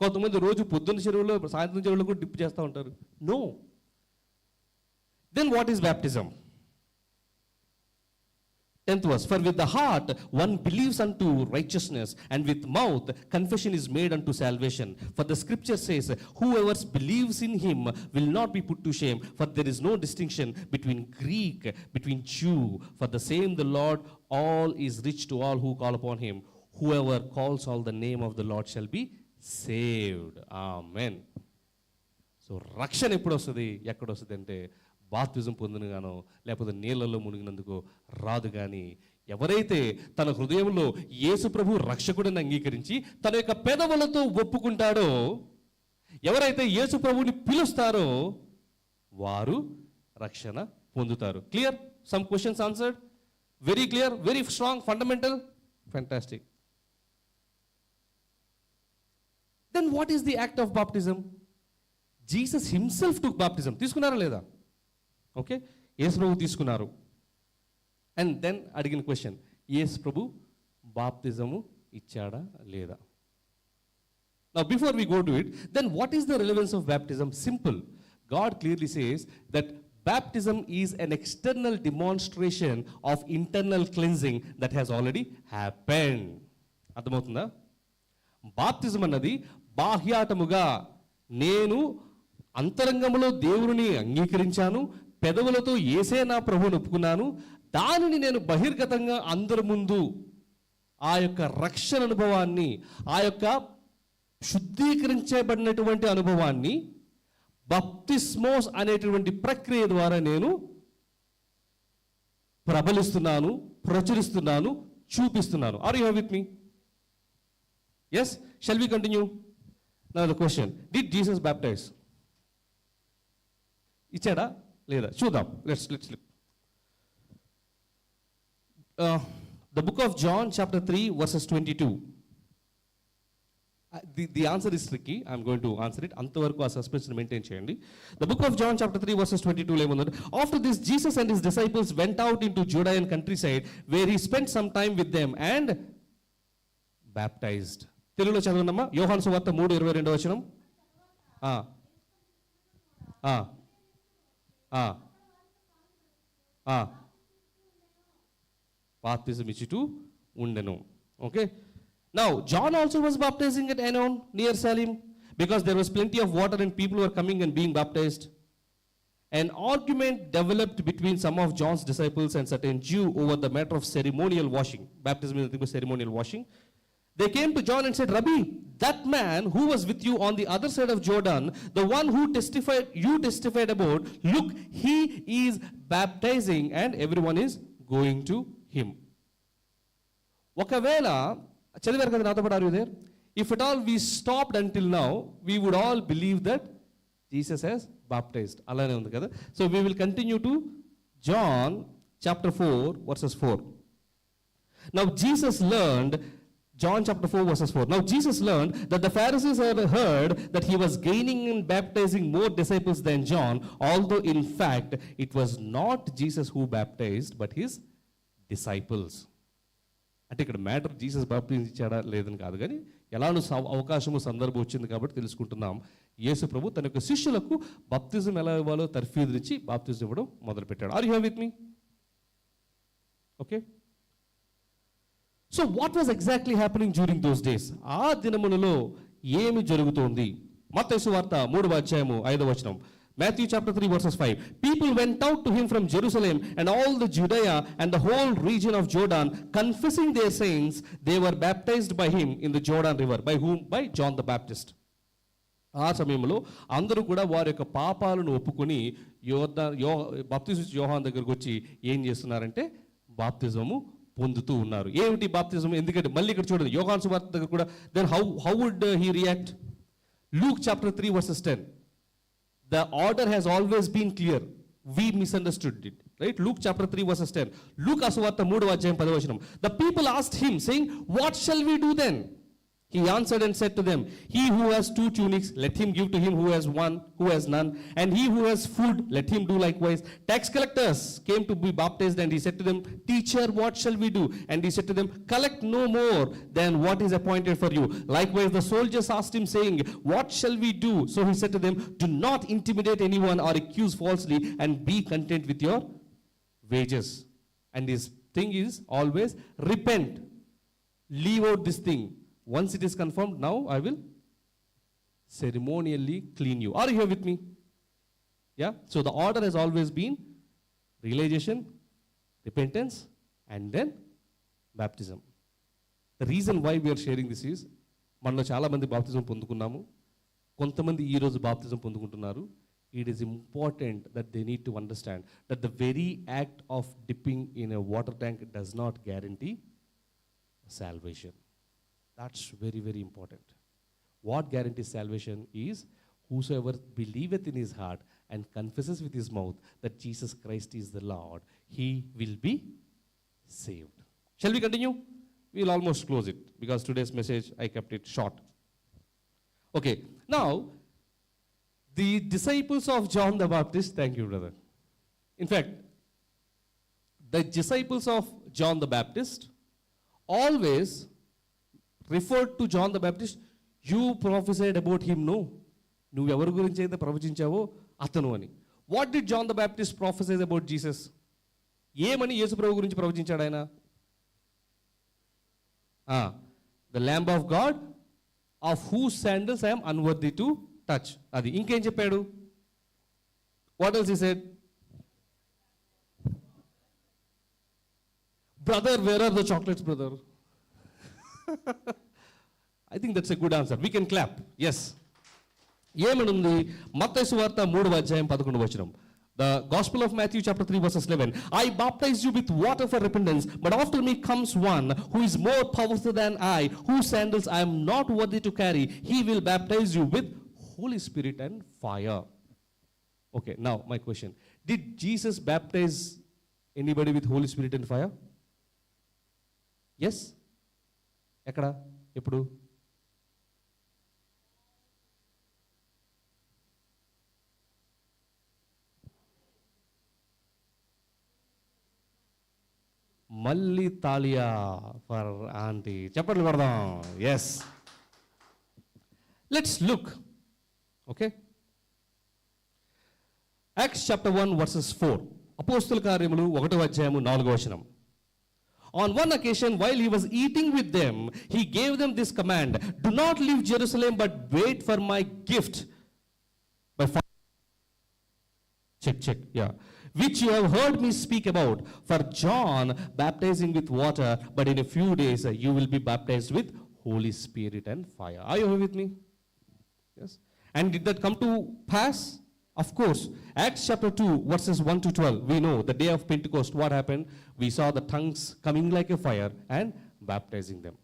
కొంతమంది రోజు పొద్దున్న చెరువులో సాయంత్రం చెరువులో కూడా డిప్ చేస్తూ ఉంటారు. No. Then what is baptism? 10th verse. For with the heart one believes unto righteousness, and with mouth confession is made unto salvation. For the scripture says, whoever believes in him will not be put to shame. For there is no distinction between Greek, between Jew. For the same the Lord all is rich to all who call upon him. Whoever calls all the name of the Lord shall be saved. Amen. So రక్షణ ఎప్పుడు వస్తుంది, ఎక్కడ వస్తుంది అంటే బాప్తిజం పొందినగానో లేకపోతే నీళ్ళల్లో మునిగినందుకు రాదు. కానీ ఎవరైతే తన హృదయంలో యేసు ప్రభు రక్షకుడిని అంగీకరించి తన యొక్క పెదవులతో ఒప్పుకుంటాడో, ఎవరైతే యేసు ప్రభుని పిలుస్తారో వారు రక్షణ పొందుతారు. Clear? Some questions answered? Very clear, very strong, fundamental, fantastic. Then what is the act of baptism? Jesus himself took baptism. తీసుకున్నారా లేదా? ఓకే, యేసు ప్రభు తీసుకున్నారు. అండ్ దెన్ అడిగిన క్వశ్చన్, యేసు ప్రభు బాప్తిజము ఇచ్చాడా లేదా? Now before we go to it, then what is the relevance of baptism? Simple. God clearly says that Baptism is an external demonstration of internal cleansing that has already happened. అర్థమవుతుందా? బాప్తిజం అన్నది బాహ్యాటముగా నేను అంతరంగంలో దేవుని అంగీకరించాను, పెదవులతో యేసే నా ప్రభువుని ఒప్పుకున్నాను, దానిని నేను బహిర్గతంగా అందరి ముందు ఆ యొక్క రక్షణ అనుభవాన్ని, ఆ యొక్క శుద్ధీకరించబడినటువంటి అనుభవాన్ని బాప్తిస్మోస్ అనేటువంటి ప్రక్రియ ద్వారా నేను ప్రబలిస్తున్నాను, ప్రచురిస్తున్నాను, చూపిస్తున్నాను. Are you with me? Yes, shall we continue? Now the question, did Jesus baptize? ఇచ్చాడా లేదా చూద్దాం. Let's look. The book of John chapter 3 verses 22. The answer is tricky. I'm going to answer it. అంతవరకు ఆ suspense maintain చేయండి. The book of John chapter 3 verses 22 లో ఏముందంటే, after this Jesus and his disciples went out into Judean countryside where he spent some time with them and baptized. తెలుగులో చదవండమ్మా. యోహాను సువార్త 3:22 వచనం. బాప్తిజం ఇచ్చుటూ ఉండెను. Okay. Now John also was baptizing at Aenon near Salim because there was plenty of water and people were coming and being baptized. An argument developed between some of John's disciples and certain Jew over the matter of ceremonial washing. Baptism is nothing but ceremonial washing. They came to John and said, Rabbi, that man who was with you on the other side of Jordan, the one who you testified about, look, he is baptizing and everyone is going to him. ఒకవేళ చదివారు కదా నాతో పాటు, are you there? If at all we stopped until now, we would all believe that Jesus he's baptized. అలానే ఉంది కదా. So we will continue to John chapter 4 verses 4. Now Jesus learned, John chapter 4 verses 4. Now Jesus learned that the Pharisees had heard that he was gaining and baptizing more disciples than John, although in fact it was not Jesus who baptized but his disciples. అంటే ఇక్కడ matter Jesus baptism ఇచ్చాడా లేదని కాదు, కానీ ఎలానో అవకాశము సందర్భం వచ్చింది కాబట్టి తెలుసుకుంటున్నాం. యేసు ప్రభు తన యొక్క శిష్యులకు బాప్తిజం ఎలా ఇవ్వాలో తర్ఫీదునిచ్చి బాప్తిజం ఇవ్వడం మొదలుపెట్టాడు. Are you here with me? Okay. So what was exactly happening during those days? ఆ దినములలో ఏమి జరుగుతోంది? మత్తయి సువార్త 3:5 వచనం. Matthew chapter 3 verses 5. People went out to him from Jerusalem and all the Judea and the whole region of Jordan, confessing their sins. They were baptized by him in the Jordan river. By whom? By John the Baptist. ఆ సమయంలో అందరూ కూడా వారి యొక్క పాపాలను ఒప్పుకొని బాప్తిజం యోహాను దగ్గరకు వచ్చి ఏం చేస్తున్నారంటే బాప్తిజము పొందుతూ ఉన్నారు. ఏమిటి బాప్తిజం? ఎందుకంటే మళ్ళీ ఇక్కడ చూడండి, యోహాను సువార్త దగ్గర కూడా then how would he react? Luke chapter 3 verses 10. The order has always been clear. We misunderstood it. Right? Luke chapter 3 verses 10. Luke సువార్త 3:10. The people asked him saying, what shall we do then? He answered and said to them, he who has 2 tunics, let him give to him who has none. And he who has food, let him do likewise. Tax collectors came to be baptized and he said to them, teacher, what shall we do? And he said to them, collect no more than what is appointed for you. Likewise the soldiers asked him saying, what shall we do? So he said to them, do not intimidate anyone or accuse falsely, and be content with your wages. And his thing is always repent. Leave out this thing. Once it is confirmed, now I will ceremonially clean you. Are you here with me? Yeah? So the order has always been realization, repentance, and then baptism. The reason why we are sharing this is, మనలో చాలా మంది బాప్తిజం పొందుకున్నాము, కొంతమంది ఈ రోజు బాప్తిజం పొందుకుంటున్నారు. It is important that they need to understand that the very act of dipping in a water tank does not guarantee salvation. That's very, very important. What guarantees salvation is, whosoever believeth in his heart and confesses with his mouth that Jesus Christ is the Lord, he will be saved. Shall we continue? We'll almost close it because today's message I kept it short. Okay, now the disciples of John the Baptist, thank you brother. In fact, the disciples of John the Baptist always referred to John the Baptist, you prophesied about him, no? నువ్వు ఎవరి గురించి అయితే ప్రవచించావో అతను అని. What did John the Baptist prophesize about Jesus? ఏమని యేసు ప్రభు గురించి ప్రవచించాడు ఆయన? The lamb of God of whose sandals I'm unworthy to touch. అది. ఇంకేం చెప్పాడు? What else he said? Brother, where are the chocolates brother? I think that's a good answer. We can clap. Yes. ఏమనుంది? మత్తయి సువార్త 3వ అధ్యాయం 11వ వచనం. The Gospel of Matthew chapter 3 verses 11. I baptize you with water for repentance, but after me comes one who is more powerful than I, whose sandals I am not worthy to carry. He will baptize you with Holy Spirit and fire. Okay, now my question. Did Jesus baptize anybody with Holy Spirit and fire? Yes? ఎక్కడ? ఎప్పుడు? మళ్ళీ తాలియా for aunty. చెప్పండి పడదాం. Yes. Let's look. Okay, Acts chapter 1 verses 4. అపోస్తుల కార్యములు 1వ అధ్యాయము 4వ వచనం. On one occasion, while he was eating with them, he gave them this command: do not leave Jerusalem, but wait for my gift. By check, yeah. Which you have heard me speak about. For John baptizing with water, but in a few days you will be baptized with Holy Spirit and fire. Are you with me? Yes. And did that come to pass? Of course. Acts chapter 2 verses 1 to 12. We know the day of Pentecost, what happened? We saw the tongues coming like a fire and baptizing them.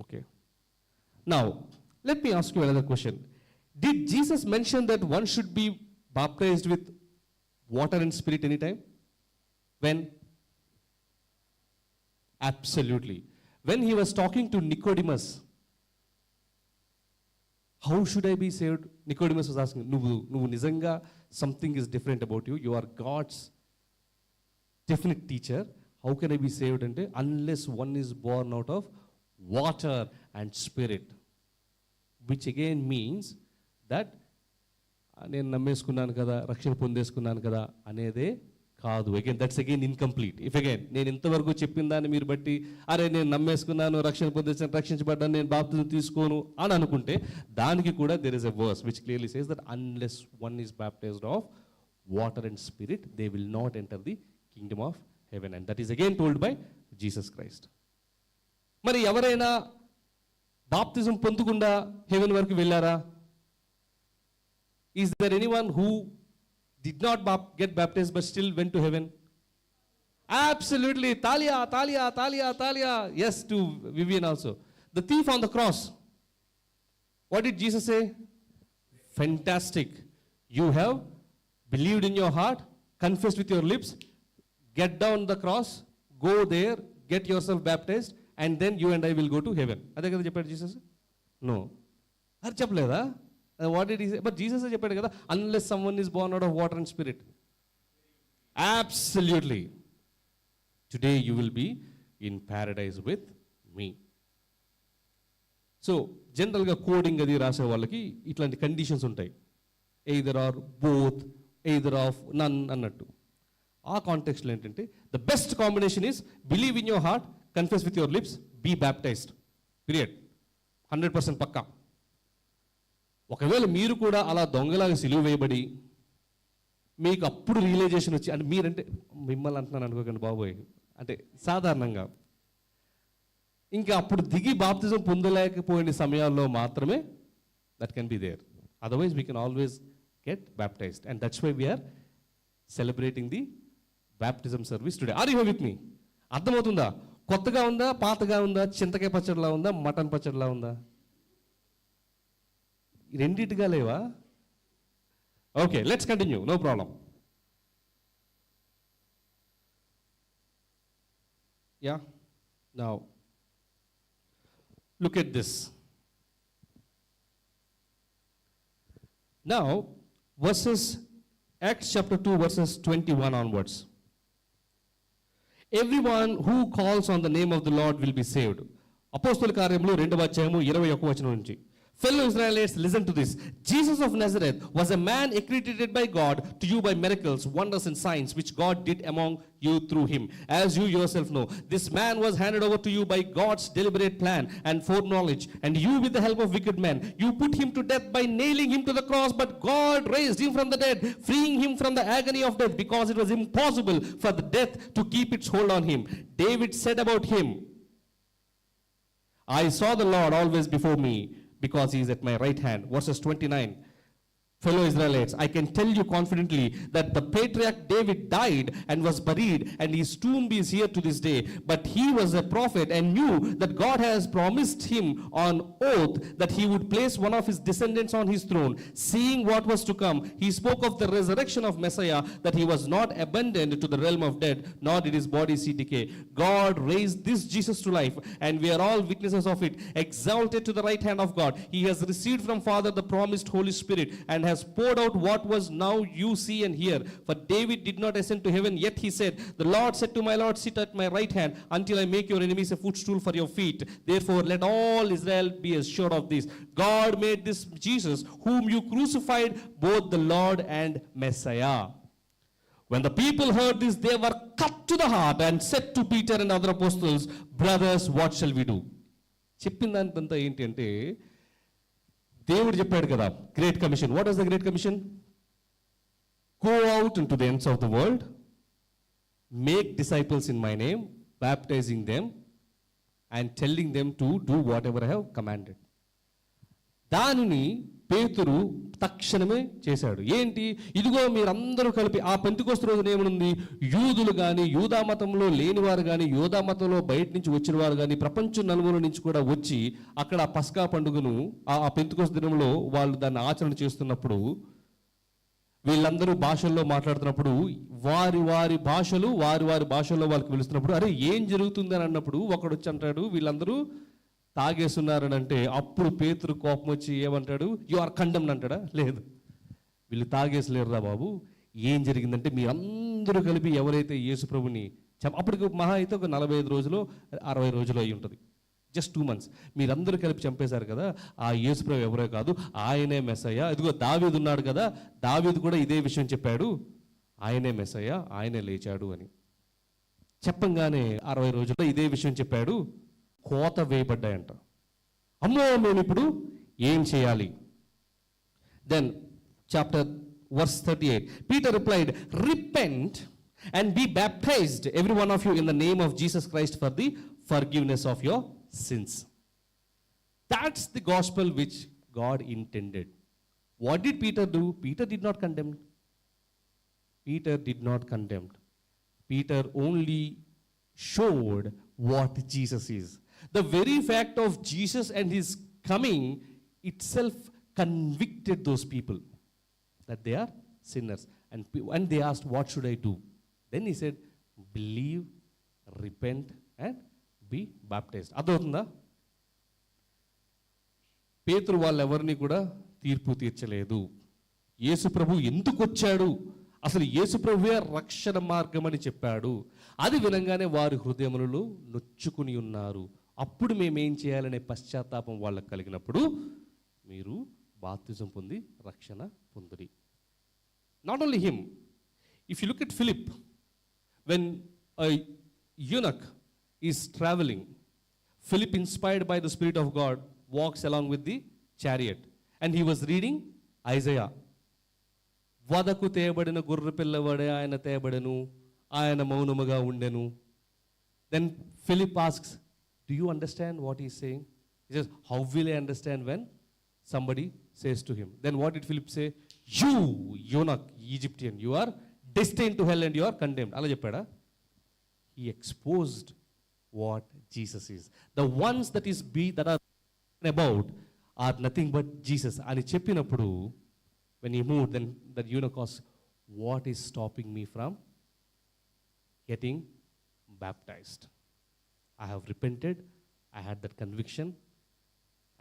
Okay. Now, let me ask you another question. Did Jesus mention that one should be baptized with water and spirit anytime? When? Absolutely. When he was talking to Nicodemus, how should I be saved? Nicodemus was asking, Nuvu nizanga, something is different about you. You are God's definite teacher. How can I be saved? Ante, unless one is born out of water and spirit. Which again means that నేను నమ్మేసుకున్నాను కదా, రక్షణ పొందేసుకున్నాను కదా అనేదే కాదు. Again that's again incomplete. If again నేను ఇంతవరకు చెప్పిన దాన్ని మీరు బట్టి అరే నేను నమ్మేసుకున్నాను, రక్షణ పొందేసాను, రక్షించబడ్డాను, నేను బాప్తిజం తీసుకోను అని అనుకుంటే దానికి కూడా there is a verse which clearly says that unless one is baptized of water and spirit they will not enter the kingdom of heaven. And that is again told by Jesus Christ. మరి ఎవరైనా బాప్తిజం పొందకుండా haven వరకు వెళ్ళారా? Is there anyone who did not get baptized but still went to heaven? Absolutely. Talia, Talia, Talia, Talia. Yes, to Vivian also. The thief on the cross. What did Jesus say? Fantastic. You have believed in your heart, confessed with your lips, get down the cross, go there, get yourself baptized, and then you and I will go to heaven. అదే కదా చెప్పాడు Jesus? No, అది చెప్పలేదా? What did he say? But Jesus చెప్పాడు కదా, unless someone is born out of water and spirit. Absolutely. Today you will be in paradise with me. So జనరల్గా coding అది రాసే వాళ్ళకి ఇట్లాంటి కండిషన్స్ ఉంటాయి. Either or, both, either of, none అన్నట్టు. ఆ కాంటెక్స్ట్లో ఏంటంటే the best combination is believe in your heart, confess with your lips, be baptized. Period. 100% పక్కా. ఒకవేళ మీరు కూడా అలా దొంగలాగా సిలువ వేయబడి మీకు అప్పుడు రియలైజేషన్ వచ్చి, అంటే మీరంటే మిమ్మల్ని అంటున్నాను అనుకోకండి బాబోయ్, అంటే సాధారణంగా ఇంకా అప్పుడు దిగి బాప్తిజం పొందలేకపోయిన సమయాల్లో మాత్రమే that can be there. Otherwise we can always get baptized. And that's why we're celebrating the baptism service today. Are you with me? అర్థమవుతుందా? కొత్తగా ఉందా, పాతగా ఉందా, చింతకాయ పచ్చడిలా ఉందా, మటన్ పచ్చడిలా ఉందా? రెండిటిగా లేవా? Okay, let's continue. No problem. Yeah, now look at this. Now verses Acts chapter 2 verses 21 onwards. Everyone who calls on the name of the Lord will be saved. అపోస్తలుల కార్యములు 2వ అధ్యాయము 21 వచనం నుంచి. Fellow Israelites, listen to this. Jesus of Nazareth was a man accredited by God to you by miracles, wonders, and signs which God did among you through him. As you yourself know, this man was handed over to you by God's deliberate plan and foreknowledge, and you, with the help of wicked men, you put him to death by nailing him to the cross. But God raised him from the dead, freeing him from the agony of death, because it was impossible for the death to keep its hold on him. David said about him, I saw the Lord always before me, because he is at my right hand. Verses 29. Fellow Israelites, I can tell you confidently that the patriarch David died and was buried, and his tomb is here to this day. But he was a prophet and knew that God has promised him on oath that he would place one of his descendants on his throne. Seeing what was to come, he spoke of the resurrection of Messiah, that he was not abandoned to the realm of dead, nor did his body see decay. God raised this Jesus to life, and we are all witnesses of it. Exalted to the right hand of God, he has received from Father the promised Holy Spirit, and has poured out what was now you see and hear. For David did not ascend to heaven, yet he said, the Lord said to my Lord, sit at my right hand until I make your enemies a footstool for your feet. Therefore let all Israel be assured of this. God made this Jesus, whom you crucified, both the Lord and Messiah. When the people heard this, they were cut to the heart and said to Peter and other apostles, brothers, what shall we do? చెప్పిందంతా ఏంటి అంటే, దేవుడు చెప్పాడు కదా, great commission. What was the great commission? Go out into the ends of the world, make disciples in my name, baptizing them and telling them to do whatever I have commanded. దానిని పేతురు తక్షణమే చేశాడు. ఏంటి? ఇదిగో మీరందరూ కలిపి, ఆ Pentecost రోజున ఏమనుంది, యూదులు కానీ, యూదా మతంలో లేనివారు కానీ, యూదా మతంలో బయట నుంచి వచ్చిన వారు కానీ, ప్రపంచం నలుమూల నుంచి కూడా వచ్చి అక్కడ ఆ పస్కా పండుగను, ఆ పెంతెకొస్తు దినంలో వాళ్ళు దాన్ని ఆచరణ చేస్తున్నప్పుడు, వీళ్ళందరూ భాషల్లో మాట్లాడుతున్నప్పుడు, వారి వారి భాషల్లో వాళ్ళకి పిలుస్తున్నప్పుడు, అరే ఏం జరుగుతుంది అని అన్నప్పుడు ఒకడు వచ్చి అంటాడు, వీళ్ళందరూ తాగేస్తున్నారని అంటే, అప్పుడు పేతురు కోపం వచ్చి ఏమంటాడు, యు ఆర్ కండెమ్డ్ అంటాడా? లేదు, వీళ్ళు తాగేసలేరురా బాబు. ఏం జరిగిందంటే, మీరందరూ కలిపి ఎవరైతే యేసు ప్రభుని అప్పటికి మహా అయితే ఒక 45 రోజులు 60 రోజులు అయి ఉంటుంది, జస్ట్ 2 months, మీరందరూ కలిపి చంపేశారు కదా, ఆ యేసు ప్రభు ఎవరో కాదు, ఆయనే మెస్సయ్య. ఇదిగో దావీదు ఉన్నాడు కదా, దావీదు కూడా ఇదే విషయం చెప్పాడు, ఆయనే మెస్సయ్య, ఆయనే లేచాడు అని చెప్పంగానే 60 రోజుల్లో ఇదే విషయం చెప్పాడు, కోత వేయబడ్డాయంట. అమ్మో, మేము ఇప్పుడు ఏం చేయాలి? Then chapter verse 38, Peter replied, repent and be baptized every one of you in the name of Jesus Christ for the forgiveness of your sins. That's the gospel which God intended. What did Peter do? Peter did not condemn. Peter did not condemn. Peter only showed what Jesus is. The very fact of Jesus and his coming itself convicted those people that they are sinners. And they asked, what should I do? Then he said, believe, repent and be baptized. అర్థమవుతుందా? పేతురు వాళ్ళెవరిని కూడా తీర్పు తీర్చలేదు. యేసు ప్రభు ఎందుకు వచ్చాడు, అసలు యేసు ప్రభువే రక్షణ మార్గం అని చెప్పాడు. అది వినంగానే వారి హృదయములలో నొచ్చుకుని ఉన్నారు. అప్పుడు మేమేం చేయాలనే పశ్చాత్తాపం వాళ్ళకి కలిగినప్పుడు, మీరు బాప్తిజం పొంది రక్షణ పొందుడి. Not only him, if you look at Philip, when a eunuch is traveling, Philip, inspired by the Spirit of God, walks along with the chariot, and he was reading Isaiah. వదకు తేబడిన గొర్రె పిల్లవాడే ఆయన తేబడెను, ఆయన మౌనముగా ఉండెను. Then Philip asks, do you understand what he is saying? He says, how will I understand when somebody says to him? Then what did Philip say? You eunuch, Egyptian, you are destined to hell and you are condemned. అలా చెప్పాడా? He exposed what Jesus is. The ones that are about are nothing but Jesus. అని చెప్పినప్పుడు, when he moved, then the eunuch asked, what is stopping me from getting baptized? I have repented, I had that conviction,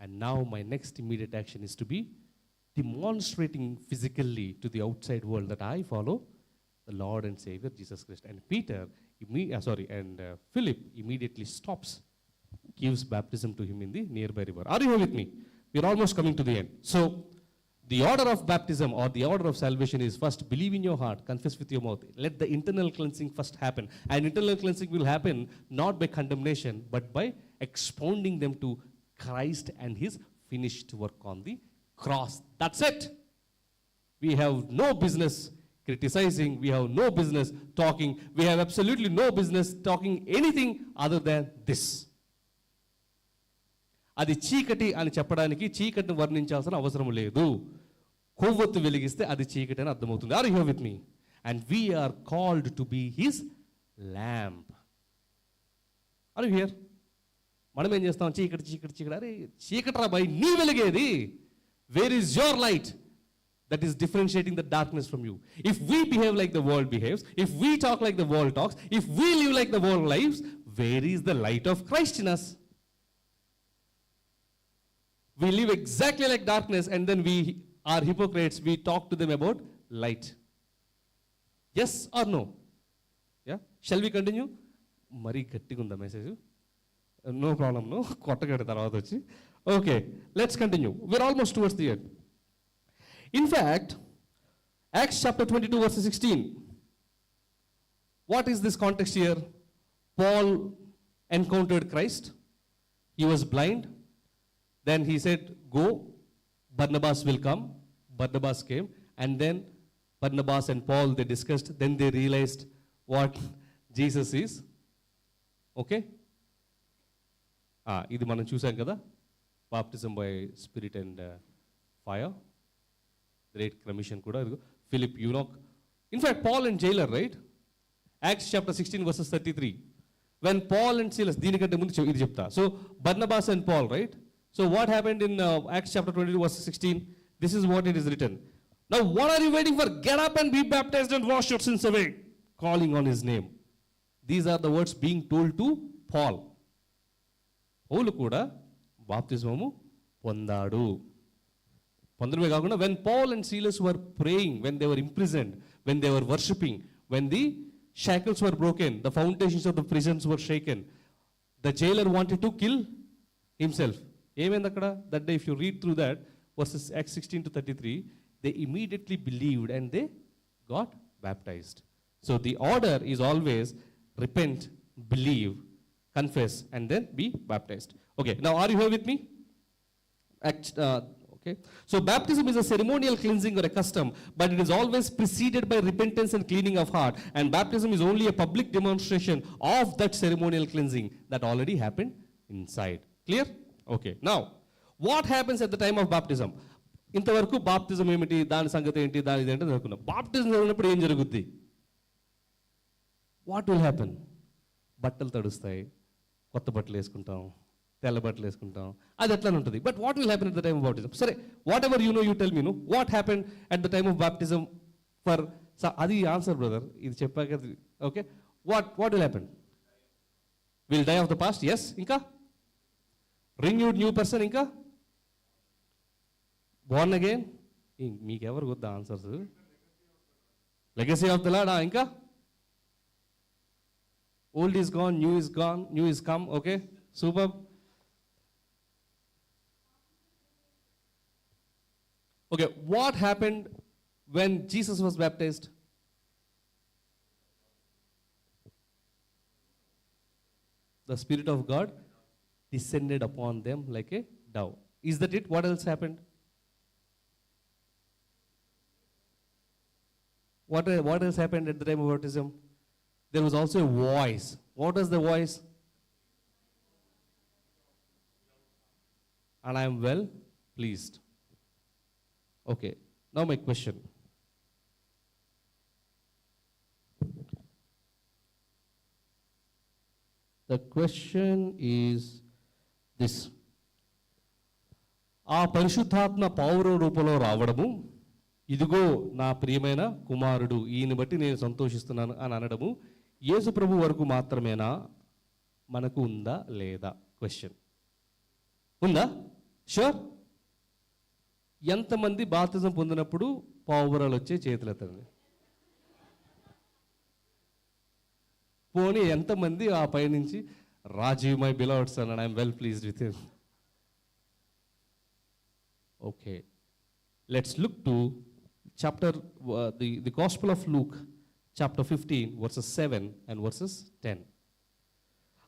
and now my next immediate action is to be demonstrating physically to the outside world that I follow the Lord and Savior Jesus Christ. And Philip immediately stops, gives baptism to him in the nearby river. Are you here with me? we're almost coming to the end. So, the order of baptism or the order of salvation is first believe in your heart, confess with your mouth. Let the internal cleansing first happen. And internal cleansing will happen not by condemnation, but by expounding them to Christ and his finished work on the cross. That's it. We have no business criticizing. We have no business talking. We have absolutely no business talking anything other than this. అది చీకటి అని చెప్పడానికి చీకటిని వర్ణించాల్సిన అవసరం లేదు. కొవ్వొత్తు వెలిగిస్తే అది చీకటి అని అర్థమవుతుంది. Are you here with me? And we're called to be his lamp. Are you here? మనం ఏం చేస్తాం? చీకటి చీకటి చీకటి. అరే చీకటి రా భయ్, నీ వెలిగేది. Where is your light that is differentiating the darkness from you? If we behave like the world behaves, if we talk like the world talks, if we live like the world lives, where is the light of Christ in us? We live exactly like darkness and then we are hypocrites. We talk to them about light. Yes or no? Yeah? Shall we continue? Mari gattiga unda message. No problem, no? Kottagade tarvata vachi. Okay, let's continue. We're almost towards the end. In fact, Acts chapter 22 verse 16. What is this context here? Paul encountered Christ. He was blind. Then he said, go, Barnabas will come. Barnabas came. And then Barnabas and Paul, they discussed. Then they realized what Jesus is. Okay? ఇది మనం చూసాం కదా, baptism by spirit and fire. Great commission kuda. Philip eunuch. In fact, Paul and jailer, right? Acts chapter 16 verses 33. When Paul and Silas, దీనికంటే ముందు ఇది చెప్తా. So Barnabas and Paul, right? So what happened in Acts chapter 22 verse 16? This is what it is written. Now what are you waiting for? Get up and be baptized and wash your sins away, calling on his name. These are the words being told to Paul. పౌలు కూడా బాప్తిజమము పొందాడు. పొందడమే కాకుండా when Paul and Silas were praying, when they were imprisoned, when they were worshipping, when the shackles were broken, the foundations of the prisons were shaken, the jailer wanted to kill himself. ఏమైంది అక్కడ? That day, if you read through that, verses Acts 16 to 33, they immediately believed and they got baptized. So the order is always repent, believe, confess, and then be baptized. Okay, now are you here with me? Okay. So baptism is a ceremonial cleansing or a custom, but it is always preceded by repentance and cleaning of heart. And baptism is only a public demonstration of that ceremonial cleansing that already happened inside. Clear? Okay. Now, what happens at the time of baptism? ఇంతవరకు బాప్తిజం ఏమిటి, దాని సంగతి ఏంటి, దాని ఇదేంటి అనుకున్నాం. బాప్తిజం జరిగినప్పుడు ఏం జరుగుద్ది? What will happen? బట్టలు తడుస్తాయి, కొత్త బట్టలు వేసుకుంటాం, తెల్ల బట్టలు వేసుకుంటాం, అది ఎట్లా ఉంటుంది. But what will happen at the time of baptism? సరే, whatever you know, you tell me. No what happen at the time of baptism for అది ఆన్సర్ బ్రదర్, ఇది చెప్పాక. Okay, what will happen? Will die of the past. Yes. ఇంకా renewed new person. ఇంకా born again. మీకెవరు వద్ద answers? Legacy of the lord. ఇంకా old is gone, new is gone, new is come. Okay, super. Okay, what happened when Jesus was baptized? The Spirit of God descended upon them like a dove. Is that it? What else happened? What else happened at the time of baptism? There was also a voice. What was the voice? And I am well pleased. Okay, now my question. The question is this. ఆ పరిశుద్ధాత్మ పౌర రూపంలో రావడము, ఇదిగో నా ప్రియమైన కుమారుడు, ఈయన బట్టి నేను సంతోషిస్తున్నాను అని అనడము యేసు ప్రభు వరకు మాత్రమేనా? మనకు ఉందా లేదా? క్వశ్చన్ ఉందా? షూర్. ఎంతమంది బాప్తిజం పొందినప్పుడు పావురాలు వచ్చే చేతులు ఎత్తండి. పోనీ ఎంతమంది ఆ పైనుంచి రాజీవ్ my beloved son and I'm well pleased with him? Okay. Let's look to the Gospel of Luke, chapter 15, verses 7 and verses 10.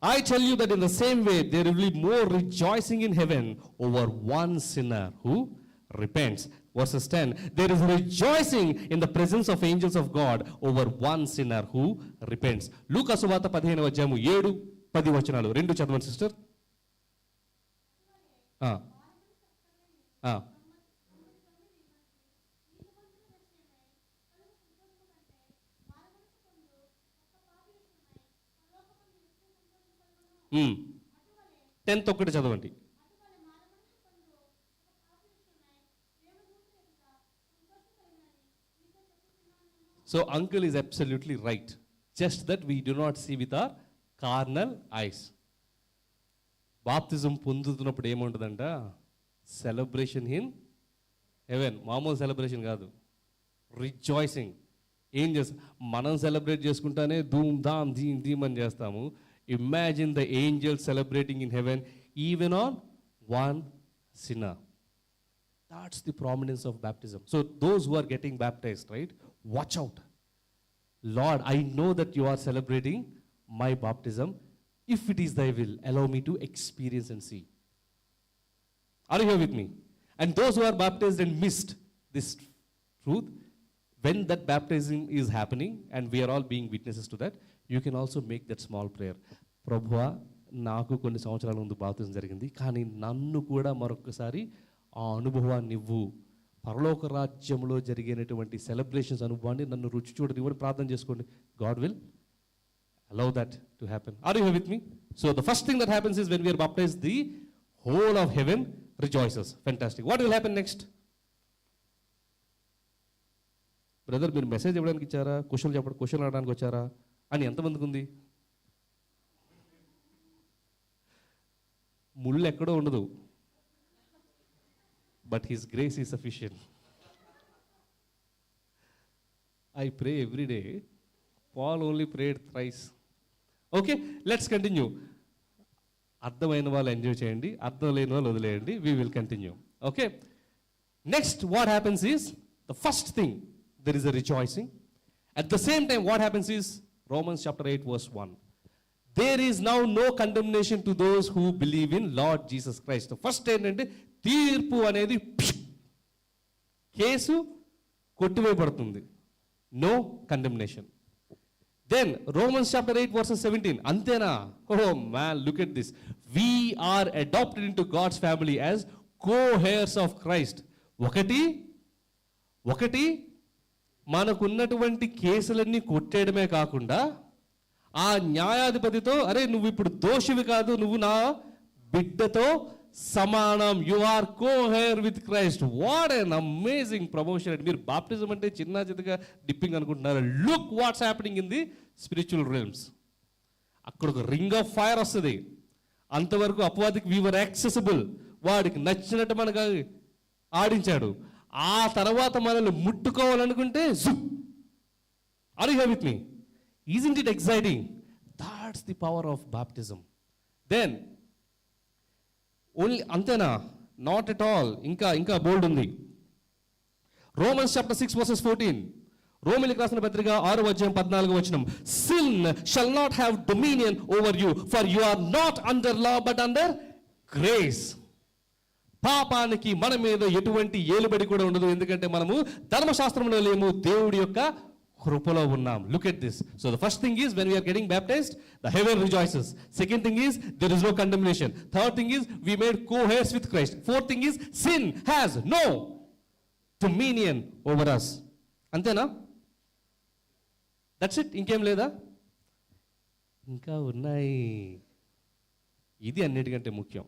I tell you that in the same way, there will be more rejoicing in heaven over one sinner who repents. Verses 10, there is rejoicing in the presence of angels of God over one sinner who repents. లూకా సువార్త 15వ అధ్యాయము 7-10 వచనాలు రెండు చదవండి sister. Tenth ఒక్కటి చదవండి. So uncle is absolutely right. Just that we do not see with our carnal eyes. బాప్తిజం పొందుతున్నప్పుడు ఏముంటుందంట? Celebration in heaven. మామూలు సెలబ్రేషన్ కాదు, రిజాయిసింగ్. ఏం చేస్తాం మనం? సెలబ్రేట్ చేసుకుంటానే ధూమ్ ధామ్ ధీమ్ ధీమ్ అని చేస్తాము. Imagine the angels celebrating in heaven even on one sinner. That's the prominence of baptism. So those who are getting baptized, right? Watch out. Lord, I know that you are celebrating my baptism. If it is thy will, allow me to experience and see. Are you here with me? And those who are baptized and missed this truth, when that baptism is happening and we are all being witnesses to that, you can also make that small prayer. ప్రభువా, నాకు కొన్ని సంవత్సరాల ముందు బాప్తిజం జరిగింది, కానీ నన్ను కూడా మరొకసారి ఆ అనుభవాన్ని ఇవ్వు. పరలోక రాజ్యంలో జరిగినటువంటి సెలబ్రేషన్స్ అనుభవాన్ని నన్ను రుచి చూడనివ్వని ప్రార్థన చేసుకోండి. God will allow that to happen. Are you here with me? So the first thing that happens is when we are baptized, the whole of heaven rejoices. Fantastic. What will happen next? Brother, మీరు message ఇవ్వడానికి ఇచ్చారా, question అడడానికి వచ్చారా అని ఎంతమందికి ఉంది? ముళ్ళు ఎక్కడో ఉండదు, but his grace is sufficient. I pray every day. Paul only prayed thrice. Okay, let's continue. అర్థమైన వాళ్ళు ఎంజాయ్ చేయండి, అర్థం లేని వాళ్ళు వదిలేయండి. We will continue. Okay, next what happens is, the first thing, there is a rejoicing. At the same time, what happens is, Romans chapter 8 verse 1, there is now no condemnation to those who believe in Lord Jesus Christ. The first ఏంటంటే తీర్పు అనేది case కొట్టివేయబడుతుంది. No condemnation. Then Romans chapter 8 verses 17, అంతేనా? Oh man, look at this. We are adopted into God's family as co-heirs of Christ. ఒకటి మనకున్నటువంటి కేసులన్నీ కొట్టేయడమే కాకుండా ఆ న్యాయాధిపతితో, అరే నువ్వు ఇప్పుడు దోషివి కాదు, నువ్వు నా బిడ్డతో సమానం. You are co-heir with Christ. What an amazing promotion. మీరు బాప్టిజం అంటే చిన్న చిన్నగా డిప్పింగ్ అనుకుంటున్నారు. Look what's happening in the spiritual realms. అక్కడ ఒక రింగ్ ఆఫ్ ఫైర్ వస్తుంది. అంతవరకు అపవాదికి వీవర్ యాక్సెసిబుల్, వాడికి నచ్చినట్టు మనకు ఆడించాడు. ఆ తర్వాత మనల్ని ముట్టుకోవాలనుకుంటే జుప్. Are you here with me? Isn't it exciting? That's the power of baptism. Then only antena, not at all. ఇంకా బోల్డ్ ఉంది. Romans chapter 6 verses 14. రోమీయులకు రాసిన పత్రిక 6వ అధ్యాయం 14వ వచనం. Sin shall not have dominion over you, for you are not under law but under grace. పాపానికి మన మీద ఎటువంటి ఏలుబడి కూడా ఉండదు, ఎందుకంటే మనము ధర్మశాస్త్రంలో లేము, దేవుడి యొక్క కృపలో ఉన్నాం. Look at this. So the first thing is, when we are getting baptized, the heaven rejoices. Second thing is, there is no condemnation. Third thing is, we made co-heirs with Christ. Fourth thing is, sin has no dominion over us. అంతేనా? That's it. ఇంకేం లేదా? ఇంకా ఉన్నాయి. ఇది అన్నిటికంటే ముఖ్యం.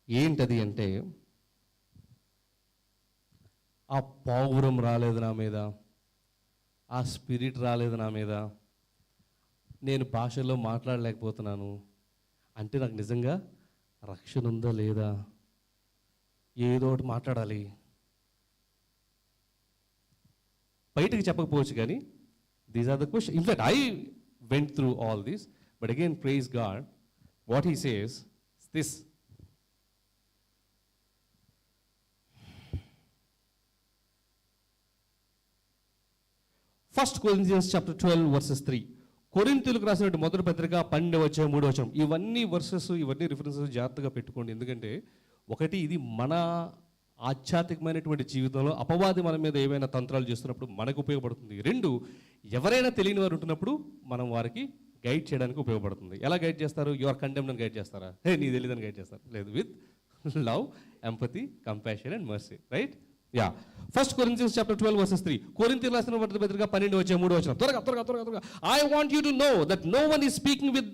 ఏంటది అంటే, ఆ పౌరం రాలేదు నా మీద, ఆ స్పిరిట్ రాలేదు నా మీద, నేను భాషలో మాట్లాడలేకపోతున్నాను అంటే నాకు నిజంగా రక్షణ ఉందా లేదా? ఏదో ఒకటి మాట్లాడాలి. బయటకు చెప్పకపోవచ్చు కానీ these are the question. In fact I went through all this, but again praise God, what he says this. First Corinthians chapter 12 verses 3. కొరింథీయులకు రాసినటువంటి మొదటి పత్రిక 12వ అధ్యాయం 3వ వచనం. ఇవన్నీ వర్సెస్, ఇవన్నీ రిఫరెన్సెస్ జాగ్రత్తగా పెట్టుకోండి. ఎందుకంటే ఒకటి, ఇది మన ఆధ్యాత్మికమైనటువంటి జీవితంలో అపవాది మన మీద ఏమైనా తంత్రాలు చేస్తున్నప్పుడు మనకు ఉపయోగపడుతుంది. రెండు, ఎవరైనా తెలియని వారు ఉంటున్నప్పుడు మనం వారికి గైడ్ చేయడానికి ఉపయోగపడుతుంది. ఎలా గైడ్ చేస్తారు? యు ఆర్ కండెమ్డ్ అని గైడ్ చేస్తారా? హే నీ తెలియదని గైడ్ చేస్తారు? లేదు, with love, empathy, compassion and mercy, right? Yeah. First Corinthians chapter 12 verses 3. కొరింథీయులకు రాసిన మొదటి పత్రిక 12వ అధ్యాయం 3వ వచనం. త్వరగా. I want you to know that no one is speaking with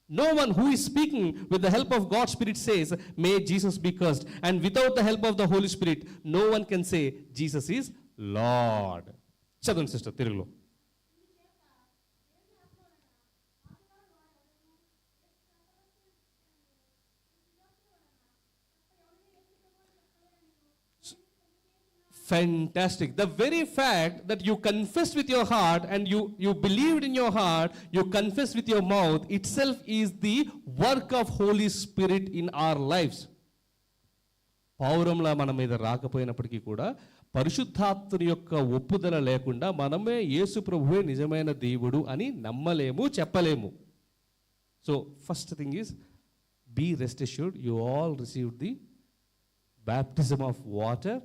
No one who is speaking with the help of God's Spirit says, may Jesus be cursed. And without the help of the Holy Spirit, no one can say, Jesus is Lord. చదవండి sister తెలుగులో. Fantastic. The very fact that you confess with your heart and you believed in your heart, you confess with your mouth itself is the work of Holy Spirit in our lives. పౌరంలా మన మీద రాకపోయినప్పటికీ కూడా పరిశుద్ధాత్మని యొక్క ఒప్పుదల లేకుండా మనమే యేసు ప్రభువే నిజమైన దేవుడు అని నమ్మలేము, చెప్పలేము. So first thing is be rest assured, you all received the baptism of water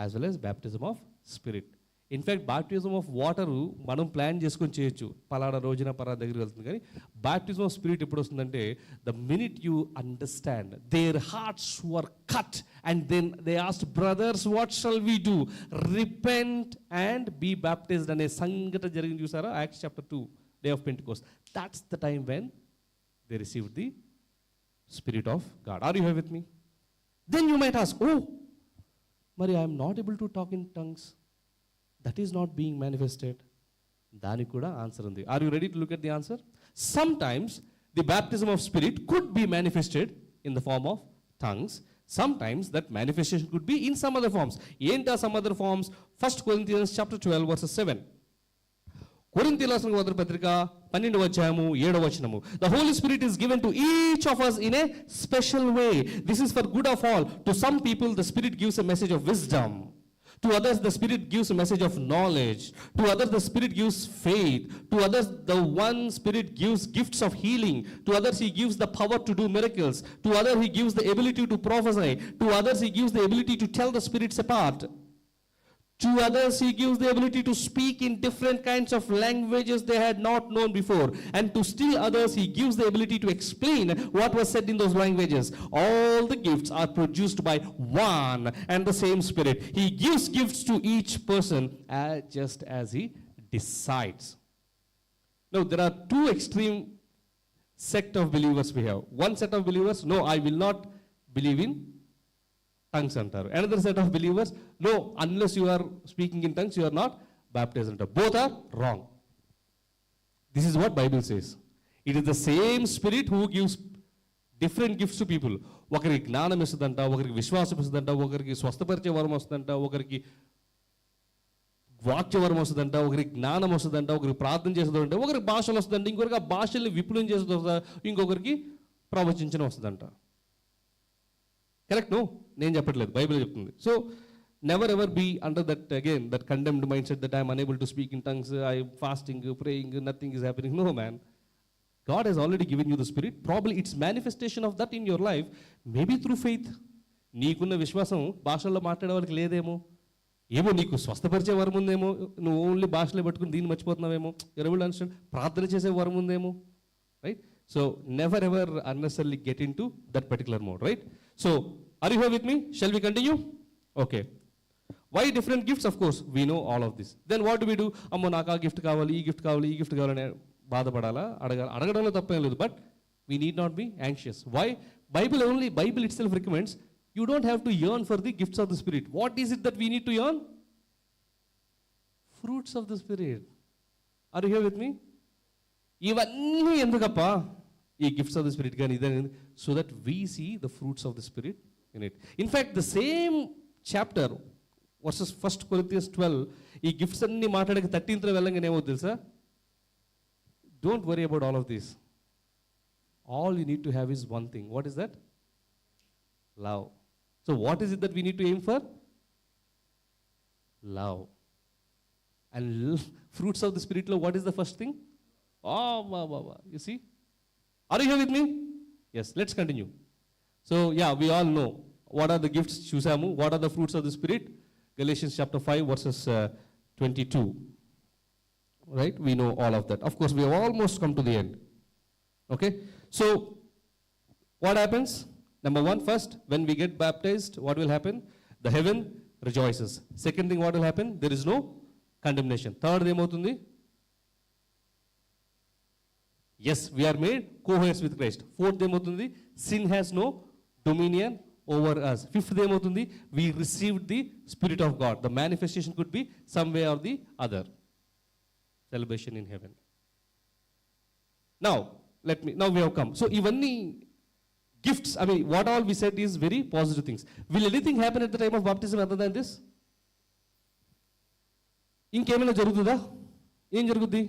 as well as baptism of spirit. In fact baptism of water మనం ప్లాన్ చేసుకొని చేయొచ్చు, పలానా రోజున పలానా దగ్గరికి వెళ్తుంది. కానీ బ్యాప్టిజం ఆఫ్ స్పిరిట్ ఎప్పుడు వస్తుందంటే the minute you understand their hearts were cut and then they asked brothers what shall we do, repent and be baptized అనే సంఘటన జరిగింది చూసారా, Acts chapter 2, day of Pentecost. That's the time when they received the spirit of God. Are you here with me? Then you might ask, oh మరి I'm not able to talk in tongues, that is not being manifested. దానికి కూడా answer ఉంది. Are you ready to look at the answer? Sometimes the baptism of spirit could be manifested in the form of tongues. Sometimes that manifestation could be in some other forms. ఏంటా some other forms? 1 Corinthians chapter 12 verses 7. కొరింథీయులకు రాసిన మొదటి పత్రిక 12వ అధ్యాయము 7వ వచనము. The Holy Spirit is given to each of us in a special way. This is for good of all. To some people the Spirit gives a message of wisdom. To others the Spirit gives a message of knowledge. To others the Spirit gives faith. To others the one Spirit gives gifts of healing. To others He gives the power to do miracles. To others He gives the ability to prophesy. To others He gives the ability to tell the spirits apart. To others He gives the ability to speak in different kinds of languages they had not known before. And to still others He gives the ability to explain what was said in those languages. All the gifts are produced by one and the same Spirit. He gives gifts to each person just as He decides. Now there are two extreme sect of believers we have. One set of believers, no, I will not believe in tongues అంటారు. Another set of believers, no, unless you are speaking in tongues you are not baptized అంటారు. Both are wrong. This is what Bible says. It is the same Spirit who gives different gifts to people. ఒకరికి జ్ఞానం ఇస్తుందంట, ఒకరికి విశ్వాసం ఇస్తుందంట, ఒకరికి స్వస్థపరిచే వరం వస్తుందంట, ఒకరికి వాక్యవరం వస్తుందంట, ఒకరికి జ్ఞానం వస్తుందంట, ఒకరికి ప్రార్థన చేస్తుందంట, ఒకరికి భాషలు వస్తుందంట, ఇంకొకరికి ఆ భాషల్ని విపులం చేస్తుందంట, ఇంకొకరికి ప్రవచించడం వస్తుందంట. కరెక్ట్? నో, నేను చెప్పట్లేదు, బైబిల్ చెప్తుంది. So never ever be under that again that condemned mindset that I'm unable to speak in tongues, I'm fasting, praying, nothing is happening. No man, God has already given you the Spirit. Probably it's manifestation of that in your life, maybe through faith. నీకున్న విశ్వాసం భాషల్లో మాట్లాడే వాళ్ళకి లేదేమో, ఏమో నీకు స్వస్థపరిచే వరం ఉందేమో, నువ్వు ఓన్లీ భాషలో పెట్టుకుని దీన్ని మర్చిపోతున్నావేమో, ఎవరు అండర్స్టాండ్, ప్రార్థన చేసే వరం ఉందేమో, right? So never ever unnecessarily get into that particular mode, right? So are you here with me? Shall we continue? Okay. Why different gifts? Of course we know all of this. Then what do we do? అమ్మో నాకు ఆ gift కావాలి, ఈ gift కావాలి, ఈ gift కావాలని బాధపడాలా? అడగడంలో తప్పేం లేదు, but we need not be anxious. Why? Bible itself recommends you don't have to yearn for the gifts of the Spirit. What is it that we need to yearn? Fruits of the Spirit. Are you here with me? ఇవన్నీ ఎందుకప్ప ఈ gifts of the spirit కానీ ఇదే, so that we see the fruits of the spirit in it. In fact the same chapter verses 1 Corinthians 12 ఈ gifts అన్ని మాట్లాడక 13th వెళ్ళంగానే ఏమో తెలుసా? Don't worry about all of this. All you need to have is one thing. What is that? Love. So what is it that we need to aim for? Love. And fruits of the Spirit, what is the first thing? Oh, wow, wow, wow. You see? Are you here with me? Yes, let's continue. So, yeah, we all know what are the gifts, Chusamu, what are the fruits of the Spirit? Galatians chapter 5, verses 22. Right? We know all of that. Of course, we have almost come to the end. Okay? So, what happens? Number one, first, when we get baptized, what will happen? The heaven rejoices. Second thing, what will happen? There is no condemnation. Third, ఏమవుతుంది? Yes, we are made co-heirs with Christ. Fourth, ఏమవుతుంది? Sin has no dominion over us. Fifth, ఏమవుతుంది? We received the Spirit of God. The manifestation could be some way or the other. Celebration in heaven. Now we have come. So, ఇవన్నీ gifts, what all we said is very positive things. Will anything happen at the time of baptism other than this? ఇంకేమైనా జరుగుతుందా? ఏం జరుగుద్ది?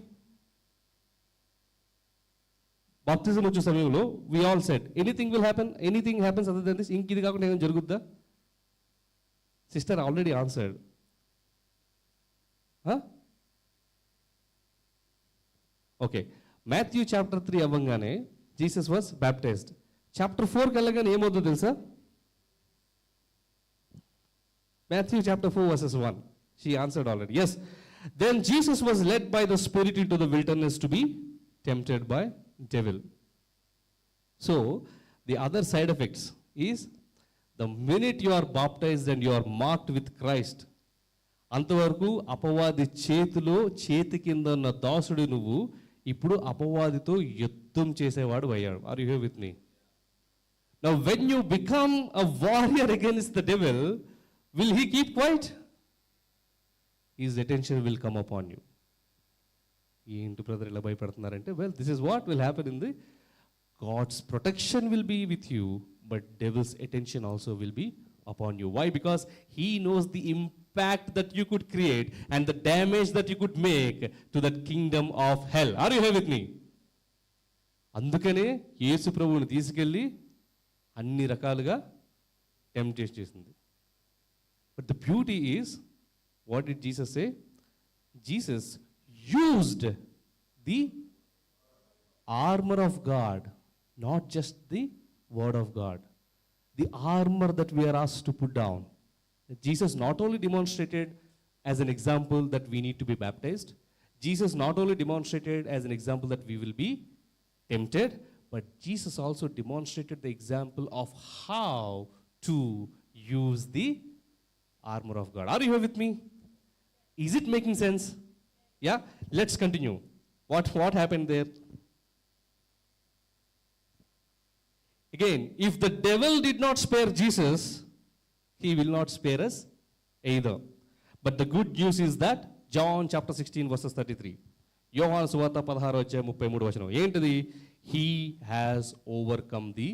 బాప్తిజం వచ్చే సమయంలో we all said anything will happen, anything happens other than this. ఇంక ఇది కాకుండా ఏమైనా జరుగుద్దా? Sister already answered. Okay, Matthew chapter 3 అవ్వగానే జీసస్ వాజ్ బ్యాప్టైజ్డ్. చాప్టర్ 4కి వెళ్ళగానే ఏమవుతుందో తెలుసా? Matthew chapter 4 verses 1. She answered already. Yes. Then Jesus was led by the Spirit into the wilderness to be tempted by devil. So, the other side effects is the minute you are baptized and you are marked with Christ, అంతవరకు అపవాది చేతి కింద ఉన్న దాసుడు నువ్వు ఇప్పుడు అపవాదితో యుద్ధం చేసేవాడు అయ్యాడు. Are you here with me? Now, when you become a warrior against the devil, will he keep quiet? His attention will come upon you. ఏంటి బ్రదర్ ఇలా భయపడుతున్నారంటే, well, this is what will happen in the God's protection will be with you, but devil's attention also will be upon you. Why? Because he knows the impact that you could create and the damage that you could make to that kingdom of hell. Are you here with me? అందుకనే యేసు ప్రభువుని తీసుకెళ్ళి అన్ని రకాలుగా temptation చేసింది. But the beauty is, what did Jesus say? Jesus used the armor of God, not just the word of God. The armor that we are asked to put down. Jesus not only demonstrated as an example that we need to be baptized, Jesus not only demonstrated as an example that we will be tempted, but Jesus also demonstrated the example of how to use the armor of God. Are you here with me? Is it making sense? Yeah? Let's continue. What happened there? Again, if the devil did not spare Jesus, he will not spare us either. But the good news is that John chapter 16 verses 33. యోహాను సువార్త 16:33 ఏంటిది? He has overcome the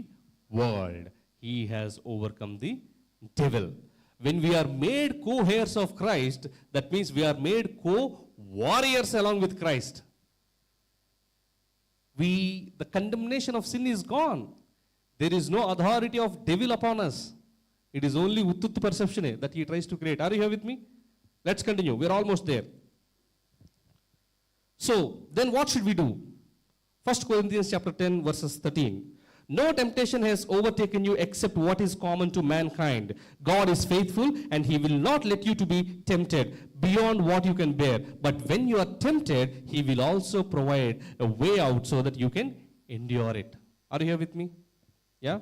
world. He has overcome the devil. When we are made co-heirs of Christ, that means we are made co-warriors along with Christ. The condemnation of sin is gone. There is no authority of devil upon us. It is only uttuttu perception that he tries to create. Are you here with me? Let's continue. We are almost there. So, then what should we do? 1 Corinthians chapter 10 verses 13. No temptation has overtaken you except what is common to mankind. God is faithful and he will not let you to be tempted beyond what you can bear. But when you are tempted, he will also provide a way out so that you can endure it. Are you here with me? Yeah?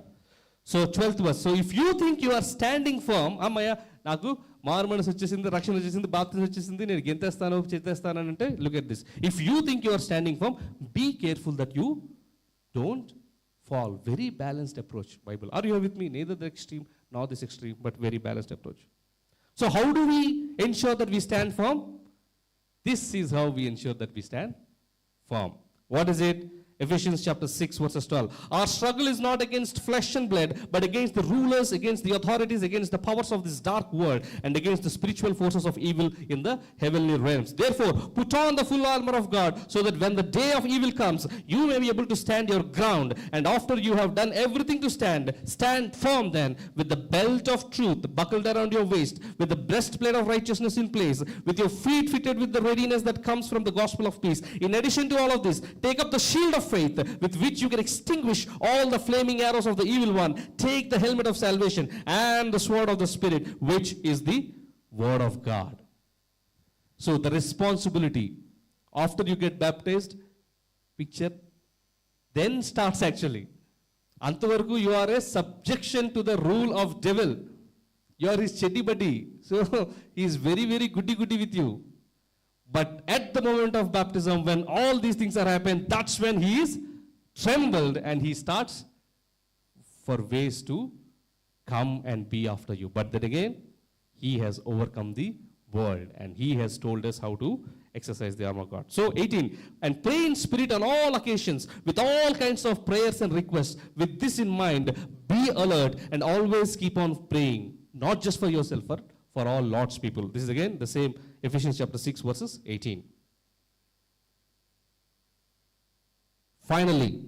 So 12th verse. So if you think you are standing firm, అమ్మయ్య నాకు మారు మనసు వచ్చేసింది, రక్షణ వచ్చేసింది, బాప్తిజం వచ్చేసింది, నేను గెంతేస్తాను చేతేస్తాను అంటే, look at this. If you think you are standing firm, be careful that you don't fall. Very balanced approach, Bible. Are you here with me? Neither the extreme nor this extreme, but very balanced approach. So how do we ensure that we stand firm? This is how we ensure that we stand firm. What is it? Ephesians chapter 6 verses 12. Our struggle is not against flesh and blood, but against the rulers, against the authorities, against the powers of this dark world, and against the spiritual forces of evil in the heavenly realms. Therefore, put on the full armor of God, so that when the day of evil comes, you may be able to stand your ground. And after you have done everything to stand, stand firm then, with the belt of truth buckled around your waist, with the breastplate of righteousness in place, with your feet fitted with the readiness that comes from the gospel of peace. In addition to all of this, take up the shield of faith, with which you can extinguish all the flaming arrows of the evil one. Take the helmet of salvation and the sword of the Spirit, which is the word of God. So the responsibility after you get baptized, picture, then starts actually. Antavaraku you are a subjection to the rule of devil. You are his chetty buddy. So he is very, very goody with you. But at the moment of baptism, when all these things are happening, that's when he is trembled and he starts for ways to come and be after you. But then again, he has overcome the world and he has told us how to exercise the armor of God. So 18, and pray in spirit on all occasions with all kinds of prayers and requests. With this in mind, be alert and always keep on praying, not just for yourself, but for all Lord's people. This is again the same Ephesians chapter 6 verses 18. Finally,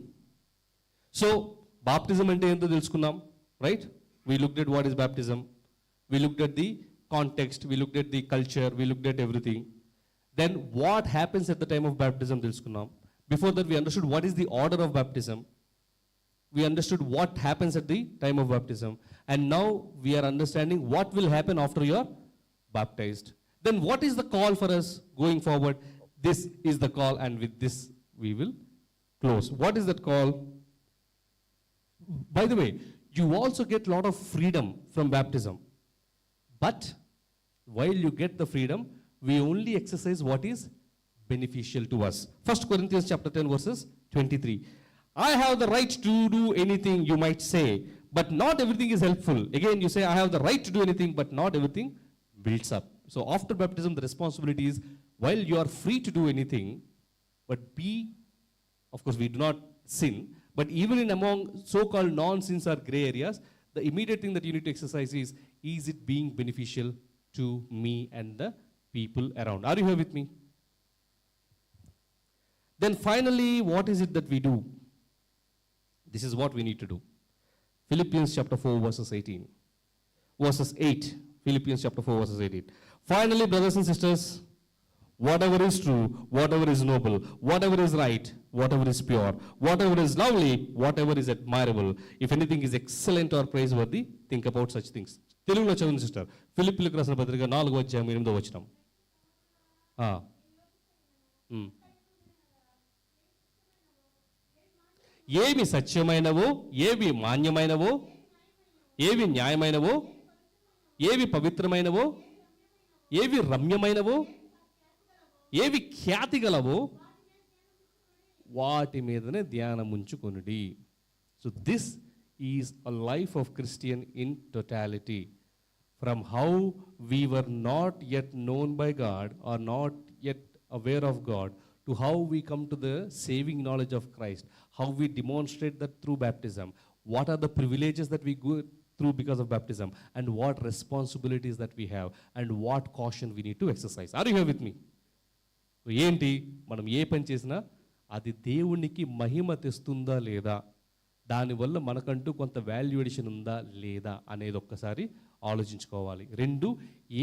so baptism ante ento telusukunnam, right? We looked at what is baptism. We looked at the context, we looked at the culture, we looked at everything. Then what happens at the time of baptism telusukunnam. Before that we understood what is the order of baptism. We understood what happens at the time of baptism. And now we are understanding what will happen after you are baptized. Then what is the call for us going forward? This is the call, and with this we will close. What is that call? By the way, you also get a lot of freedom from baptism. But while you get the freedom, we only exercise what is beneficial to us. 1 Corinthians chapter 10 verses 23. I have the right to do anything, you might say, but not everything is helpful. Again, you say, I have the right to do anything, but not everything builds up. So after baptism, the responsibility is, while you are free to do anything, but of course, we do not sin, but even in among so-called non-sins or gray areas, the immediate thing that you need to exercise is it being beneficial to me and the people around? Are you here with me? Then finally, what is it that we do? This is what we need to do. Philippians chapter 4 verses 18. Verses 8. Philippians chapter 4 verses 18. Finally, brothers and sisters, whatever is true, whatever is noble, whatever is right, whatever is pure, whatever is lovely, whatever is admirable, if anything is excellent or praiseworthy, think about such things. తెలుగులో చదువు sister. ఫిలిప్పీయులకు రాసిన పత్రిక 4వ అధ్యాయం 8వ వచనం. ఏవి సత్యమైనవో, ఏవి మాన్యమైనవో, ఏవి న్యాయమైనవో, ఏవి పవిత్రమైనవో, ఏవి రమ్యమైనవో, ఏవి ఖ్యాతి గలవో, వాటి మీదనే ధ్యానం ఉంచుకొనుడి. So this is a life of Christian in totality. From how we were not yet known by God or not yet aware of God, to how we come to the saving knowledge of Christ, how we demonstrate that through baptism, what are the privileges that we go through because of baptism, and what responsibilities that we have, and what caution we need to exercise. Are you here with me? ఏంటి మనం ఏ పని చేసినా అది దేవునికి మహిమ తెస్తుందా లేదా, దానివల్ల మనకంటూ కొంత వాల్యుయేషన్ ఉందా లేదా అనేది ఒక్కసారి ఆలోచించుకోవాలి. రెండు,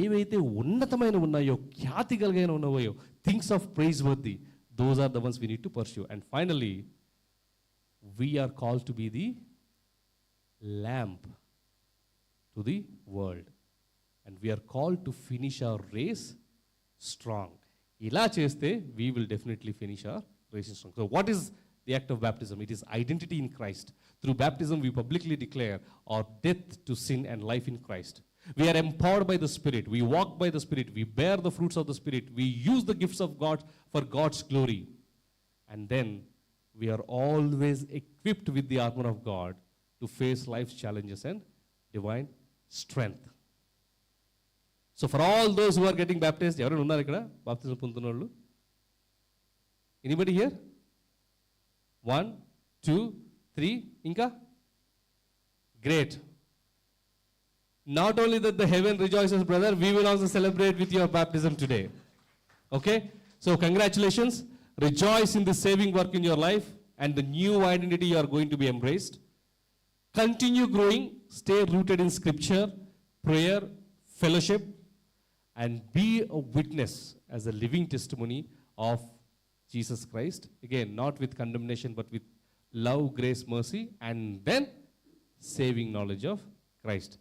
ఏవైతే ఉన్నతమైన ఉన్నాయో, ఖ్యాతి కలిగిన ఉన్నాయో, things of prize worthy, those are the ones we need to pursue. And finally, we are call to be the lamp to the world, and we are call to finish our race strong. ఇలా చేస్తే we will definitely finish our race strong. So what is the act of baptism? It is identity in Christ. Through baptism, we publicly declare our death to sin and life in Christ. We are empowered by the Spirit. We walk by the Spirit. We bear the fruits of the Spirit. We use the gifts of God for God's glory. And then we are always equipped with the armor of God to face life's challenges and divine strength. So for all those who are getting baptized, ఎవరైనా ఉన్నారు ఇక్కడ బాప్తిజం పొందుతున్న వాళ్ళు? Anybody here? 1, 2, 3, ఇంకా great. Not only that the heaven rejoices, brother, we will also celebrate with your baptism today. Okay? So congratulations. Rejoice in the saving work in your life and the new identity you are going to be embraced. Continue growing, stay rooted in scripture, prayer, fellowship, and be a witness as a living testimony of Jesus Christ. Again, not with condemnation, but with love, grace, mercy, and then saving knowledge of Christ.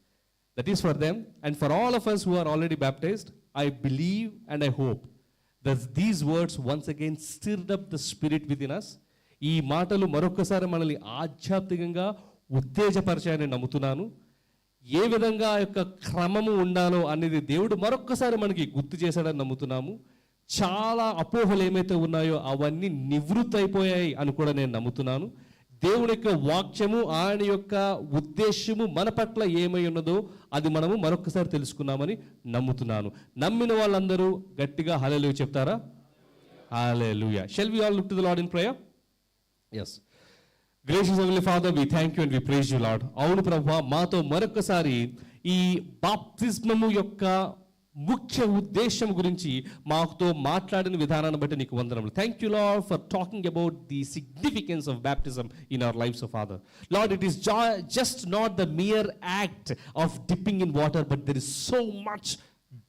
That is for them. And for all of us who are already baptized, I believe and I hope that these words once again stirred up the spirit within us. ఈ మాటలు మరొకసారి మనల్ని ఆధ్యాత్మికంగా ఉత్తేజపరిచాయని నమ్ముతున్నాను. ఏ విధంగా ఆ యొక్క క్రమము ఉండాలో అనేది దేవుడు మరొక్కసారి మనకి గుర్తు చేశాడని నమ్ముతున్నాము. చాలా అపోహలు ఏమైతే ఉన్నాయో అవన్నీ నివృత్తి అయిపోయాయి అని కూడా నేను నమ్ముతున్నాను. దేవుని యొక్క వాక్యము, ఆయన యొక్క ఉద్దేశము మన పట్ల ఏమై ఉన్నదో అది మనము మరొకసారి తెలుసుకున్నామని నమ్ముతున్నాను. నమ్మిన వాళ్ళందరూ గట్టిగా హల్లెలూయా చెప్తారా? హల్లెలూయా. Shall we all look to the Lord in prayer? Yes. Gracious Heavenly Father, we thank you and we praise you, Lord. అవును ప్రభువా, మాతో మరొకసారి ఈ బాప్తిస్మము యొక్క ముఖ్య ఉద్దేశం గురించి మాతో మాట్లాడిన విధానాన్ని బట్టి నీకు వందనములు. Thank you Lord for talking about the significance of baptism in our lives of Father. Lord, it is just not the mere act of dipping in water, but there is so much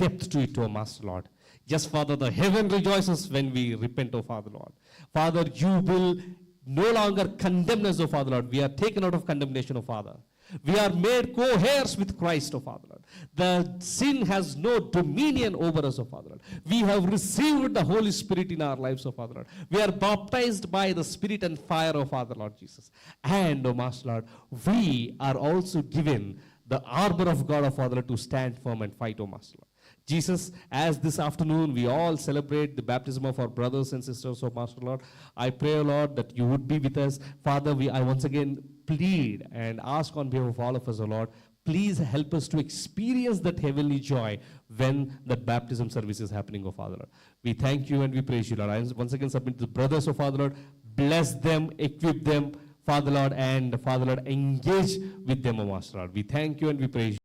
depth to it, O Master Lord. Yes, Father, the heaven rejoices when we repent, O Father Lord. Father, you will no longer condemn us, O Father Lord. We are taken out of condemnation, O Father. We are made co-heirs with Christ, O Father Lord. The sin has no dominion over us, O Father Lord. We have received the Holy Spirit in our lives, O Father Lord. We are baptized by the Spirit and fire, O Father Lord Jesus. And, O Master Lord, we are also given the armor of God, O Father Lord, to stand firm and fight, O Master Lord. Jesus, as this afternoon we all celebrate the baptism of our brothers and sisters, oh Master Lord, I pray, Lord, that you would be with us. Father, I once again plead and ask on behalf of all of us, oh Lord, please help us to experience that heavenly joy when that baptism service is happening, oh Father Lord. We thank you and we praise you, Lord. I once again submit to the brothers, oh Father Lord, bless them, equip them, Father Lord, and Father Lord, engage with them, oh Master Lord. We thank you and we praise you.